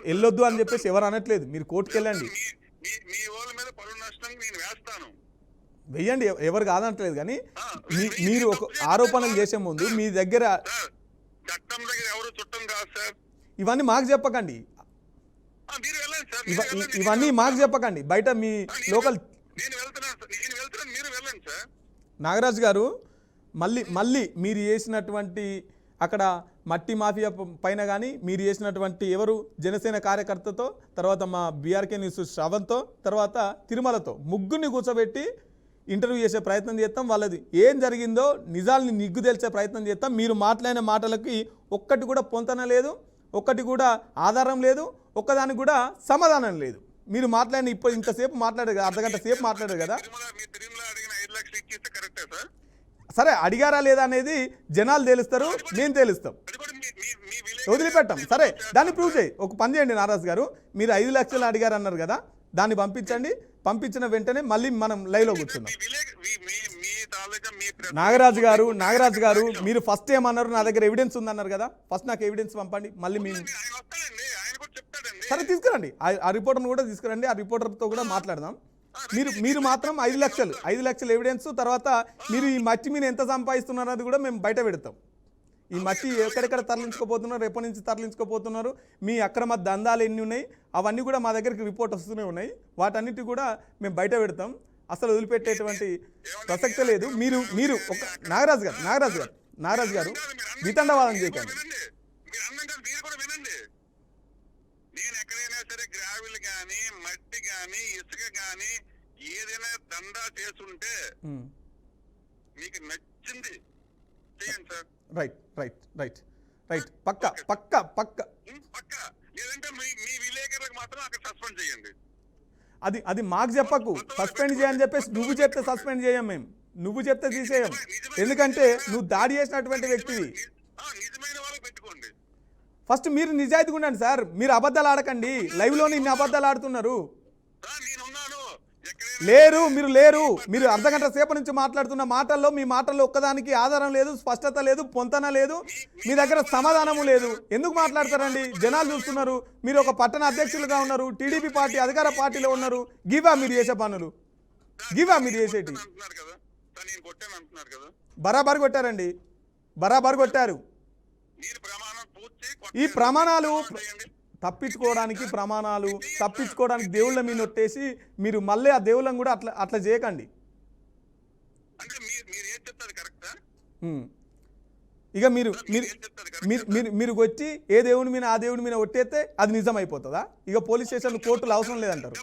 వెళ్ళొద్దు అని చెప్పేసి ఎవరు అనట్లేదు. మీరు కోర్టుకి వెళ్ళండి, వెయ్యండి, ఎవరు కాదనట్లేదు. కానీ మీరు ఒక ఆరోపణలు చేసే ముందు మీ దగ్గర ఇవన్నీ మాకు చెప్పకండి, ఇవన్నీ మాకు చెప్పకండి. బయట మీ లోకల్ నాగరాజు గారు మళ్ళీ మీరు చేసినటువంటి అక్కడ మట్టి మాఫియా పైన కానీ, మీరు చేసినటువంటి ఎవరు జనసేన కార్యకర్తతో, తర్వాత మా బీఆర్కే న్యూస్ శ్రవణ్తో, తర్వాత తిరుమలతో ముగ్గురిని కూర్చోబెట్టి ఇంటర్వ్యూ చేసే ప్రయత్నం చేస్తాం. వాళ్ళది ఏం జరిగిందో నిజాలని నిగ్గు తెలిసే ప్రయత్నం చేస్తాం. మీరు మాట్లాడిన మాటలకి ఒక్కటి కూడా పొంతన లేదు, ఒక్కటి కూడా ఆధారం లేదు, ఒక్కదానికి కూడా సమాధానం లేదు. మీరు మాట్లాడిన ఇంతసేపు మాట్లాడారు కదా, అర్ధగంట సేపు మాట్లాడారు కదా. సరే, అడిగారా లేదా అనేది జనాలు తేలుస్తారు, మేము తేలుస్తాం, వదిలిపెట్టాం. సరే, దాన్ని ప్రూవ్ చేయి. ఒక పని చేయండి నారాజు గారు, మీరు 5 లక్షలు అడిగారు అన్నారు కదా, దాన్ని పంపించండి. పంపించిన వెంటనే మళ్ళీ మనం లైవ్లో కూర్చుందాం. నాగరాజు గారు మీరు ఫస్ట్ ఏమన్నారు, నా దగ్గర ఎవిడెన్స్ ఉందన్నారు కదా, ఫస్ట్ నాకు ఎవిడెన్స్ పంపండి. మళ్ళీ మేము సరే తీసుకురండి, ఆ రిపోర్టర్ను కూడా తీసుకురండి, ఆ రిపోర్టర్తో కూడా మాట్లాడదాం. మీరు మాత్రం 5 లక్షలు ఎవిడెన్స్, తర్వాత మీరు ఈ మట్టి మీద ఎంత సంపాదిస్తున్నారు అది కూడా మేము బయట పెడతాం. ఈ మట్టి ఎక్కడెక్కడ తరలించుకోపోతున్నారు, ఎప్పటి నుంచి తరలించుకోపోతున్నారు, మీ అక్రమ దందాలు ఎన్ని ఉన్నాయి, అవన్నీ కూడా మా దగ్గరికి రిపోర్ట్ వస్తూనే ఉన్నాయి. వాటన్నిటి కూడా మేము బయట పెడతాం. అసలు వదిలిపెట్టేటువంటి ప్రసక్తే లేదు. మీరు ఒక నాగరాజు గారు వితండవాదం చేయకండి. నేను ఎక్కడైనా సరే గ్రావిల్ గానీ, మట్టి గానీ, ఇసుక గానీ ఏదైనా దందా చేస్తుంటే మీకు నచ్చింది చేయండి సార్. రైట్ పక్క లేదంటే మీ విలేకరులకు మాత్రం అక్కడ సస్పెండ్ చేయండి. అది మాకు చెప్పకు, సస్పెండ్ చేయని చెప్పేసి నువ్వు చెప్తే సస్పెండ్ చేయం, మేము నువ్వు చెప్తే తీసేయం. ఎందుకంటే నువ్వు దాడి చేసినటువంటి వ్యక్తివి. నిజమైన వాళ్ళకి పెట్టుకోండి. ఫస్ట్ మీరు నిజాయితీగా ఉండండి సార్, మీరు అబద్ధాలు ఆడకండి. లైవ్లోనే ఇన్ని అబద్ధాలు ఆడుతున్నారు. మీరు అర్ధగంట సేపు నుంచి మాట్లాడుతున్న మాటల్లో, మీ మాటల్లో ఒక్కదానికి ఆధారం లేదు, స్పష్టత లేదు, పొంతన లేదు, మీ దగ్గర సమాధానము లేదు. ఎందుకు మాట్లాడతారండి? జనాలు చూస్తున్నారు. మీరు ఒక పట్టణ అధ్యక్షులుగా ఉన్నారు, టీడీపీ పార్టీ అధికార పార్టీలో ఉన్నారు. గివా మీరు చేసే పనులు, గివా మీరు చేసేటి? బరాబర్ కొట్టారండి, బరాబర్ కొట్టారు. ఈ ప్రమాణాలు తప్పించుకోవడానికి దేవుళ్ళ మీద నొట్టేసి మీరు మళ్ళీ ఆ దేవుళ్ళని కూడా అట్లా చేయకండి. ఇక మీరు వచ్చి ఏ దేవుని మీద ఆ దేవుని మీద ఒట్టేస్తే అది నిజం అయిపోతుందా? ఇక పోలీస్ స్టేషన్ కోర్టులు అవసరం లేదంటారు.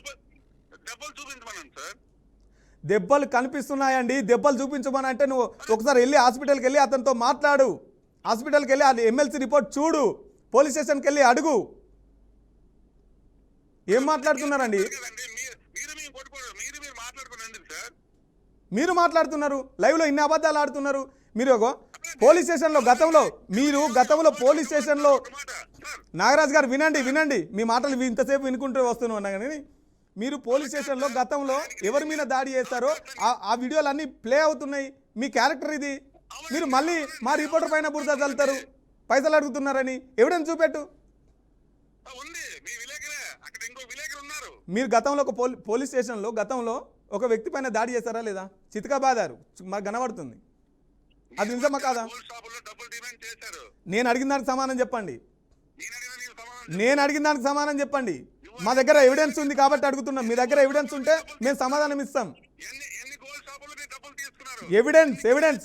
దెబ్బలు కనిపిస్తున్నాయండి, దెబ్బలు చూపించమని అంటే నువ్వు ఒకసారి వెళ్ళి హాస్పిటల్కి వెళ్ళి అతనితో మాట్లాడు. హాస్పిటల్కి వెళ్ళి అది ఎమ్మెల్సీ రిపోర్ట్ చూడు, పోలీస్ స్టేషన్కి వెళ్ళి అడుగు. ఏం మాట్లాడుతున్నారండి? మీరు మాట్లాడుతున్నారు, లైవ్లో ఇన్ని అబద్ధాలు ఆడుతున్నారు. మీరు ఒక పోలీస్ స్టేషన్లో గతంలో పోలీస్ స్టేషన్లో నాగరాజు గారు వినండి, మీ మాటలు ఇంతసేపు వినుకుంటూ వస్తున్నాను. కానీ మీరు పోలీస్ స్టేషన్లో గతంలో ఎవరి మీద దాడి చేస్తారో ఆ వీడియోలు అన్నీ ప్లే అవుతున్నాయి. మీ క్యారెక్టర్ ఇది. మీరు మళ్ళీ మా రిపోర్టర్ పైన బురద చల్లుతారు, పైసలు అడుగుతున్నారని. ఎవిడెన్స్ చూపెట్టు. మీరు గతంలో ఒక పోలీస్ స్టేషన్లో గతంలో ఒక వ్యక్తి పైన దాడి చేశారా లేదా? చితకబాదారు, మాకు కనబడుతుంది. అది నిజమా కాదా? నేను అడిగిన దానికి సమాధానం చెప్పండి. నేను అడిగిన దానికి సమాధానం చెప్పండి. మా దగ్గర ఎవిడెన్స్ ఉంది కాబట్టి అడుగుతున్నాం. మీ దగ్గర ఎవిడెన్స్ ఉంటే మేము సమాధానం ఇస్తాం. ఎన్ని గోల్డ్ షాపులు నీ డబ్బులు తీసుకున్నారు? ఎవిడెన్స్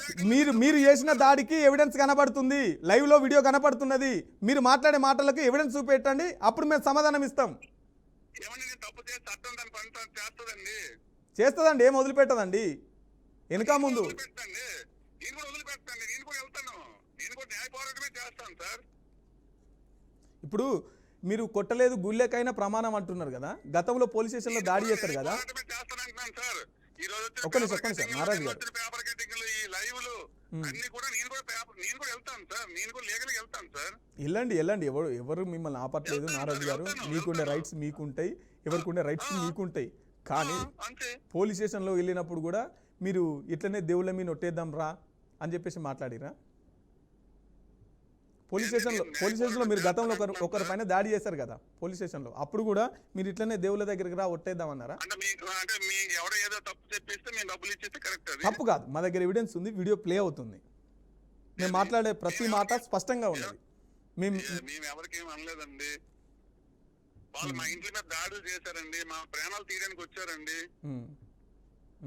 మీరు చేసిన దాడికి ఎవిడెన్స్ కనబడుతుంది, లైవ్ లో వీడియో కనపడుతున్నది. మీరు మాట్లాడే మాటలకు ఎవిడెన్స్ చూపెట్టండి, అప్పుడు మేము సమాధానం ఇస్తాం. ఏమన్నా నేను తప్పు చేసి చట్టం దాని పని తాను చేస్తుందండి. చేస్తుందండి, ఏం వదిలిపెట్టదండి. వెనుక ముందు వదిలిపెట్టండి, నేను కూడా వదిలిపెట్టండి, నేను కూడా వెళ్తాను, నేను కూడా న్యాయ పోరాటమే చేస్తాను సార్. ఇప్పుడు మీరు కొట్టలేదు గుళ్ళకైనా ప్రమాణం అంటున్నారు కదా, గతంలో పోలీస్ స్టేషన్లో దాడి చేశారు కదా. పోరాటమే చేస్తానంటున్నాను సార్. ఈ రోజు ఒక్క నిమిషం నారాజు గారు, పేపర్ కటింగ్లు, ఈ లైవ్లు అన్ని కూడా నేను కూడా వెళ్తాను సార్. నేను కూడా లీగల్గా వెళ్తాను సార్. వెళ్ళండి. ఎవరు మిమ్మల్ని ఆపట్లేదు నారాజు గారు. మీకుండే రైట్స్ మీకుంటాయి, ఎవరికి ఉండే రైట్స్ మీకుంటాయి. కానీ అంతే. పోలీస్ స్టేషన్లో వెళ్ళినప్పుడు కూడా మీరు ఇట్లనే దేవుళ్ళ మీద నొట్టేద్దాం రా అని చెప్పేసి మాట్లాడిరా. పోలీస్ స్టేషన్లో మీరు గతంలో ఒకరి పైన దాడి చేశారు కదా పోలీస్ స్టేషన్లో, అప్పుడు కూడా మీరు ఇట్లనే దేవుళ్ళ దగ్గరికి రా ఒట్టేద్దామన్నారా? అంటే మీ ఎవడో ఏదో తప్పు చెప్పేస్తే మేము డబ్బులు ఇచ్చేస్తే కరెక్ట్. అది తప్పు కాదు, మా దగ్గర ఎవిడెన్స్ ఉంది, వీడియో ప్లే అవుతుంది. మేము మాట్లాడే ప్రతి మాట స్పష్టంగా ఉన్నది. మేము ఎవరికేం అనలేదండి. వాళ్ళు మా ఇంటి మీద దాడులు చేశారండి, మా ప్రాణాలు తీయడానికి వచ్చారండి.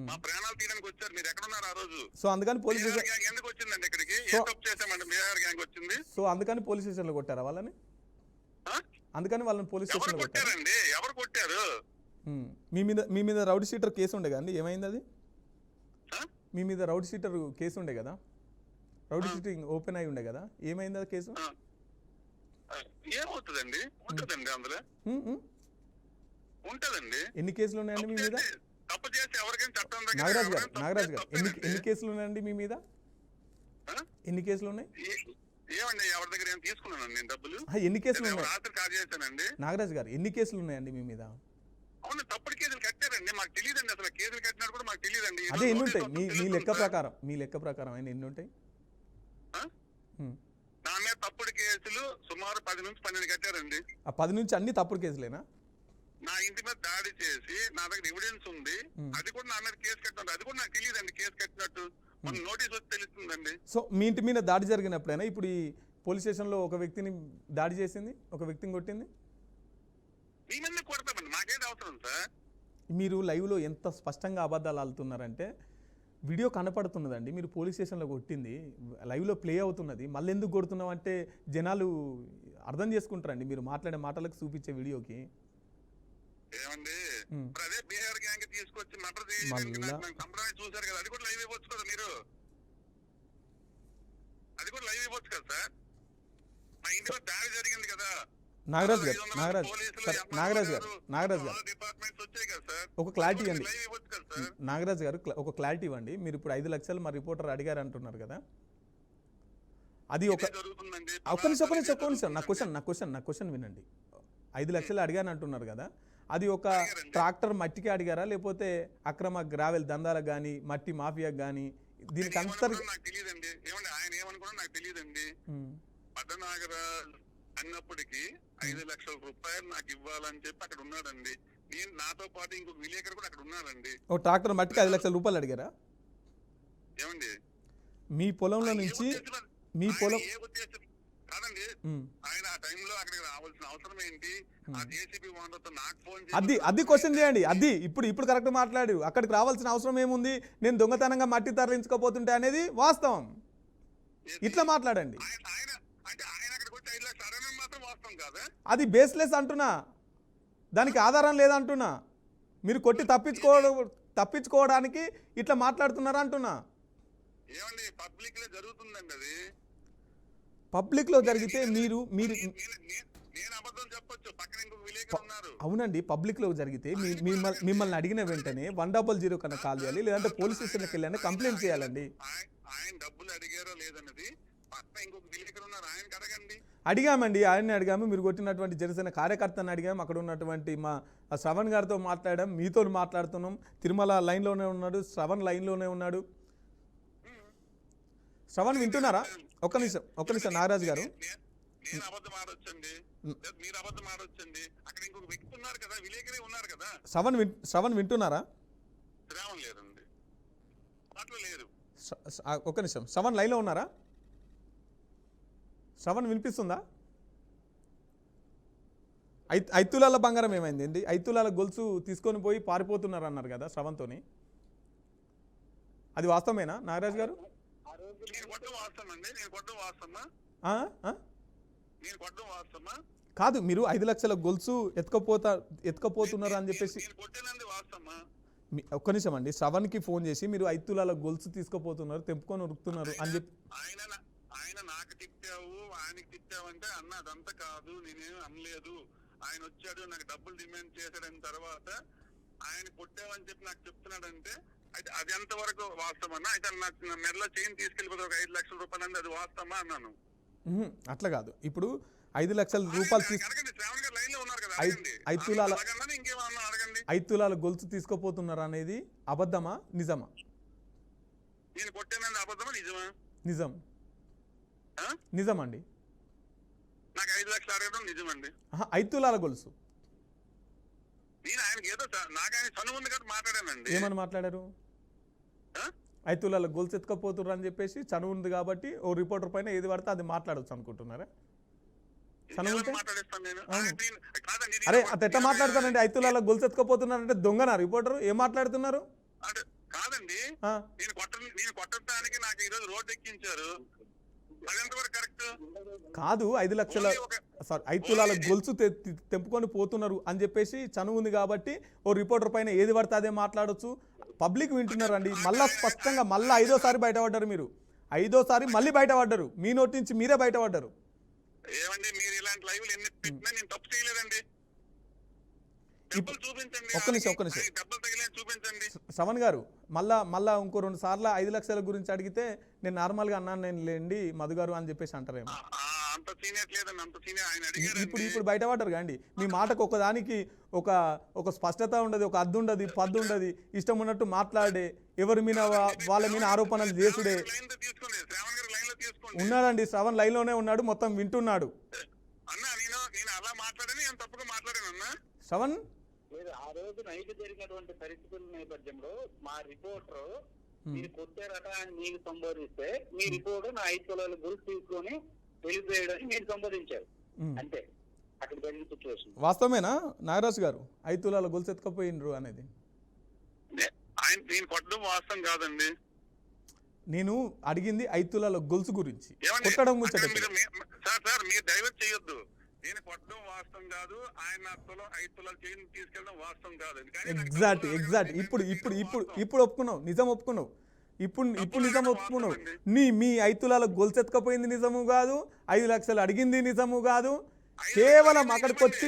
మా ప్రాణాలు తీయడానికి వచ్చారు. మీరు ఎక్కడున్నారు ఆ రోజు? సో అందుకని పోలీస్ బీహార్ గ్యాంగ్ ఎందుకు వచ్చిందండి ఇక్కడికి? ఏ తప్పు చేశామండి బీహార్ గ్యాంగ్ వచ్చింది? సో అందుకని పోలీస్ స్టేషన్లో కొట్టారా వాళ్ళని? అందుకని వాళ్ళని పోలీస్ ఎవరు స్టేషన్లో కొట్టారు. కొట్టారండి? ఎవరు కొట్టారు? మీ మీద రౌడీ షీటర్ కేసు ఉండే కదండి, ఏమైంది అది? ఆ? మీ మీద రౌడీ షీటర్ కేసు ఉండే కదా, రౌడీ షీటింగ్ ఓపెన్ అయి ఉండే కదా, ఏమైంది అది కేసు? ఏమవుతుందండి? ఉంటదండి అందులో, ఉంటదండి. ఎన్ని కేసులు ఉన్నాయండి మీ మీద? తప్పు చేసి ఎవరికైనా చట్టం నాగరాజు గారు ఎన్ని కేసులు ఉన్నాయండి మీ మీద? ఎన్ని కేసులు ఉన్నాయి? ఏమండి ఎవరి దగ్గర ఏం తీసుకున్నానండి నేను డబ్బులు? ఎన్ని కేసులు ఉన్నాయి రాత్రి కాల్ చేశానండి. నాగరాజు గారు, ఎన్ని కేసులు ఉన్నాయండి మీ మీద? అవును, తప్పుడు కేసులు కట్టారండి. మాకు తెలియదండి, అసలు కేసులు కట్టినట్టు కూడా మాకు తెలియదండి. అదే ఎన్ని ఉంటాయి మీ లెక్క ప్రకారం అయినా ఎన్ని ఉంటాయి? నా మీద తప్పుడు కేసులు సుమారు 10 నుంచి 12 కట్టారండి. ఆ 10 నుంచి అన్ని తప్పుడు కేసులేనా? నా ఇంటి మీద దాడి చేసి నా దగ్గర ఎవిడెన్స్ ఉంది, అది కూడా నా మీద కేసు కట్టినట్టు, అది కూడా నాకు తెలియదండి కేసు కట్టినట్టు. మన నోటీస్ వచ్చి తెలుస్తుందండి. సో మీ ఇంటి మీద దాడి జరిగినప్పుడైనా ఇప్పుడు ఈ పోలీస్ స్టేషన్లో ఒక వ్యక్తిని దాడి చేసింది, ఒక వ్యక్తిని కొట్టింది, మీ మీద కొడతామండి, నాకేది అవసరం సార్? మీరు లైవ్లో ఎంత స్పష్టంగా అబద్ధాలు ఆడుతున్నారంటే, వీడియో కనపడుతున్నదండి, మీరు పోలీస్ స్టేషన్లో కొట్టింది లైవ్లో ప్లే అవుతున్నది, మళ్ళీ ఎందుకు కొడుతున్నాం అంటే జనాలు అర్థం చేసుకుంటారండి మీరు మాట్లాడే మాటలకు చూపించే వీడియోకి. ఏమండి అదే బీహార్ గ్యాంగ్ తీసుకొచ్చి మర్డర్ సంప్రదాయం చూసారు కదా, అది కూడా లైవ్ ఇవ్వచ్చు కదా మీరు, అది కూడా లైవ్ ఇవ్వచ్చు కదా సార్. మా ఇంట్లో దాడి జరిగింది కదా. నాగరాజు గారు డిపార్ట్మెంట్స్ వచ్చాయి కదా సార్, ఒక క్లారిటీ ఇవ్వండి. లైవ్ ఇవ్వచ్చు కదా సార్. నాగరాజు గారు ఒక క్లారిటీ ఇవ్వండి. మీరు ఇప్పుడు 5 లక్షలు మా రిపోర్టర్ అడిగారు అంటున్నారు కదా, అది ఒక జరుగుతుందండి. నా క్వశ్చన్ వినండి. 5 లక్షలు అడిగాను అంటున్నారు కదా, అది ఒక ట్రాక్టర్ మట్టికి అడిగారా, లేకపోతే అక్రమ గ్రావెల్ దందాలకు కానీ మట్టి మాఫియాకి కానీ దీనికి అంతర్ నాకు తెలియదండి. ఏమండి ఆయన ఏమనుకున్నా నాకు తెలియదండి. పట్టనాగరాజు అన్నప్పటికీ 5 లక్షల రూపాయలు నాకు ఇవ్వాలని చెప్పి అక్కడ ఉన్నాడండి. నేను నాతో పాటు ఇంకొక విలేకరు కూడా అక్కడ ఉన్నాడండి. ఒక ట్రాక్టర్ మట్టికి 5 లక్షల రూపాయలు అడిగారా? ఏమండి మీ పొలంలో నుంచి మీ పొలం ఏ ఉద్దేశం కాదండి, ఆయన ఆ టైంలో అక్కడికి రావాల్సిన అవసరం ఏంటి? ఆ జేసీబీ ఓనర్తో నాకు ఫోన్ అది క్వశ్చన్ చేయండి. అది ఇప్పుడు కరెక్ట్ మాట్లాడు. అక్కడికి రావాల్సిన అవసరం ఏముంది? నేను దొంగతనంగా మట్టి తరలించుకోపోతుంటే అనేది వాస్తవం. ఇట్లా మాట్లాడండి. ఆయన అంటే ఆయన అక్కడికి వచ్చి 5 లక్షలు అడగడం మాత్రం వాస్తవం కాదా? అది బేస్లెస్ అంటున్నా, దానికి ఆధారం లేదంటున్నా. మీరు కొట్టి తప్పించుకోవడానికి ఇట్లా మాట్లాడుతున్నారా అంటున్నా. ఏమండి పబ్లిక్ లో జరుగుతుందండి అది. పబ్లిక్ లో జరిగితే మీరు నేను అబద్ధం చెప్పొచ్చు, పక్కన ఇంకొక విలేకరు ఉన్నారు. అవునండి, పబ్లిక్ లో జరిగితే మిమ్మల్ని అడిగిన వెంటనే 100 కన్నా కాల్ చేయాలి, లేదంటే పోలీస్ స్టేషన్కి వెళ్ళి కంప్లైంట్ చేయాలండి. ఆయన డబ్బులు అడిగారో లేదన్నది పక్కన ఇంకొక విలేకరు ఉన్నారు, ఆయనకి అడగండి. అడిగామండి, ఆయన్ని అడిగాము. మీరు కొట్టినటువంటి జనసేన కార్యకర్తను అడిగాము. అక్కడ ఉన్నటువంటి మా శ్రవణ్ గారితో మాట్లాడాం, మీతో మాట్లాడుతున్నాం. తిరుమల లైన్లోనే ఉన్నాడు, శ్రవణ్ లైన్లోనే ఉన్నాడు. శ్రవణ్ వింటున్నారా? ఒక్క నిమిషం నాగరాజు గారు. నేను అబద్ధం ఆడొచ్చండి, మీరు అబద్ధం ఆడొచ్చండి. అక్కడ ఇంకొక వ్యక్తి ఉన్నారు కదా, విలేకరే ఉన్నారు కదా. శ్రవణ్ వింటున్నారా? శ్రావణ్ లేదండి, అట్లా లేరు. ఒక్క నిమిషం, శ్రవణ్ లైన్లో ఉన్నారా? శ్రవణ్ వినిపిస్తుందా? ఐదు తులాల బంగారం ఏమైంది అండి? 5 తులాల గొలుసు తీసుకొని పోయి పారిపోతున్నారు అన్నారు కదా శ్రవణ్తోని, అది వాస్తవమేనా నాగరాజ్ గారు? నేను కొట్టడం వాస్తవమండి, నేను కొట్టడం వాస్తవమా? ఆ? ఆ? నేను కొట్టడం వాస్తవమా? కాదు, మీరు 5 లక్షల గొలుసు ఎత్తుకపోతున్నారు అని చెప్పేసి నేను కొట్టానండి వాస్తవమా? ఒక్క నిమిషం అండి, శ్రవణ్కి ఫోన్ చేసి మీరు 5 తులాల గొలుసు తీసుకుపోతున్నారు, తెంపుకొని ఉరుకుతున్నారు అని చెప్పి ఆయన నాకు తిట్టావు, ఆయనకి తిట్టావంటే అన్న అదంతా కాదు, నేనేం అనలేదు. ఆయన వచ్చాడు నాకు డబ్బులు డిమాండ్ చేశాడని తర్వాత ఆయన కొట్టావని చెప్పి నాకు చెప్తున్నాడంటే అయితే అది ఎంతవరకు వాస్తవమన్నా? అయితే నాకు మెడలో చైన్ తీసుకెళ్ళిపోతే ఒక 5 లక్షల రూపాయలు అంది, అది వాస్తవమా అన్నాను. అట్లా కాదు, ఇప్పుడు 5 లక్షల రూపాయలు అడగండి, శ్రావణ్ గారు లైన్ లో ఉన్నారు కదా, ఐదు- అడగండి. ఐదు తులాల- అడగండి, ఇంకేమన్నా అడగండి. 5 తులాల గొలుసు తీసుకుపోతున్నారు అనేది అబద్ధమా నిజమా? నేను కొట్టానండి అబద్ధమా నిజమా? నిజం, ఆ? నిజం అండి. నాకు 5 లక్షలు అడగడం నిజమండి. 5 తులాల గొలుసు నేను ఆయనకి ఏదో నాకు ఆయన చనువు ఉంది కాబట్టి మాట్లాడానండి. ఏమని మాట్లాడారు? ఆ? 5 తులాల గొలుసు ఎత్తుకపోతున్నారు అని చెప్పేసి చనువు ఉంది కాబట్టి ఓ రిపోర్టర్ పైన ఏది పడితే అది మాట్లాడచ్చు అనుకుంటున్నారా? చనువు ఉంటే ఎలా మాట్లాడేస్తాను నేను? అవును. కాదండి, అరే అట్ ఎట్లా మాట్లాడతానండి? 5 తులాల గొలుసు ఎత్తుకపోతున్నారంటే దొంగనా రిపోర్టర్? ఏం మాట్లాడుతున్నారు? అంటే కాదండి, ఆ, నేను కొట్టడానికి నాకు ఈరోజు రోడ్డు ఎక్కించారు, అది ఎంతవరకు కరెక్ట్? కాదు, 5 లక్షల సారీ 5 తులాల గొలుసు తెంపుకొని పోతున్నారు అని చెప్పేసి చనువు ఉంది కాబట్టి ఓ రిపోర్టర్ పైన ఏది పడితే అదే మాట్లాడొచ్చు. పబ్లిక్ వింటున్నారు అండి. మళ్ళా స్పష్టంగా మళ్ళీ 5ఓసారి బయటపడ్డారు మీరు. 5ఓసారి మళ్ళీ బయటపడ్డారు, మీ నోటి నుంచి మీరే బయటపడ్డారు. ఏమండి మీరు ఇలాంటి లైవ్లు ఎన్ని పెట్టినా నేను తప్పు చేయలేదండి. డబ్బులు చూపించండి, ఒక్క నిమిషం, ఒక్క నిమిషం. ఆయనకి డబ్బులు తగిలేని చూపించండి. శ్రవణ్ గారు మళ్ళా ఇంకో 2 సార్లు 5 లక్షల గురించి అడిగితే నేను నార్మల్గా అన్నాను నేను లేండి మధు గారు అని చెప్పేసి అంటారేమో. అంత సీనియర్ లేదండి, అంత సీనియర్ ఆయన ఇప్పుడు అడిగారు. బయటపడ్డారు కండి. మీ మాటకు ఒకదానికి ఒక స్పష్టత ఉండదు, ఒక అద్దు ఉండదు, పద్దు ఉండదు, ఇష్టం ఉన్నట్టు మాట్లాడే, ఎవరి మీద వాళ్ళ మీద ఆరోపణలు చేసుడే. లైన్ లో తీసుకోండి, శ్రావణ్ గారు లైన్ లో తీసుకోండి. ఉన్నాడండి, శ్రవణ్ లైన్లోనే ఉన్నాడు, మొత్తం వింటున్నాడు. అన్న నేను అలా మాట్లాడాను, నేను తప్పుగా మాట్లాడాను అన్న. శ్రవణ్ లేదు, ఆ రోజు నైట్ జరిగినటువంటి పరిస్థితుల నేపథ్యంలో మా రిపోర్టర్ మీరు కొట్టారట అని మీకు సంబోధిస్తే మీ రిపోర్టర్ నా 5 తులాల గొలుసు తీసుకొని వెళ్ళిపోయాడని మీరు సంబోధించారు. అంటే అక్కడ జరిగిన సిచ్యువేషన్ వాస్తవమేనా నాగరాజు గారు 5 తులాల గొలుసు ఎత్తుకపోయిండ్రు అనేది? నేను కొట్టడం వాస్తవం కాదండి. నేను అడిగింది 5 తులాల గొలుసు గురించి, ఏమండి? కొట్టడం ముచ్చట. అక్కడ సార్ మీరు డైవర్ట్ చేయొద్దు. నేను కొట్టడం వాస్తవం కాదు, ఆయన 5 తులాలు చైన్ తీసుకెళ్ళడం వాస్తవం కాదు. కానీ నాకు ఎగ్జాక్ట్ డబ్బులు ఎగ్జాక్ట్ అడగడం ఇప్పుడు నేను ఇప్పుడు ఇప్పుడు వాస్తవం. ఇప్పుడు ఒప్పుకున్నావు, నిజం ఒప్పుకున్నావు. ఇప్పుడు నిజం ఒప్పుకున్నావు. మీ 5 తులాల గొలుసు ఎత్తుకపోయింది నిజము కాదు, 5 లక్షలు అడిగింది నిజము కాదు. కేవలం అక్కడికి వచ్చి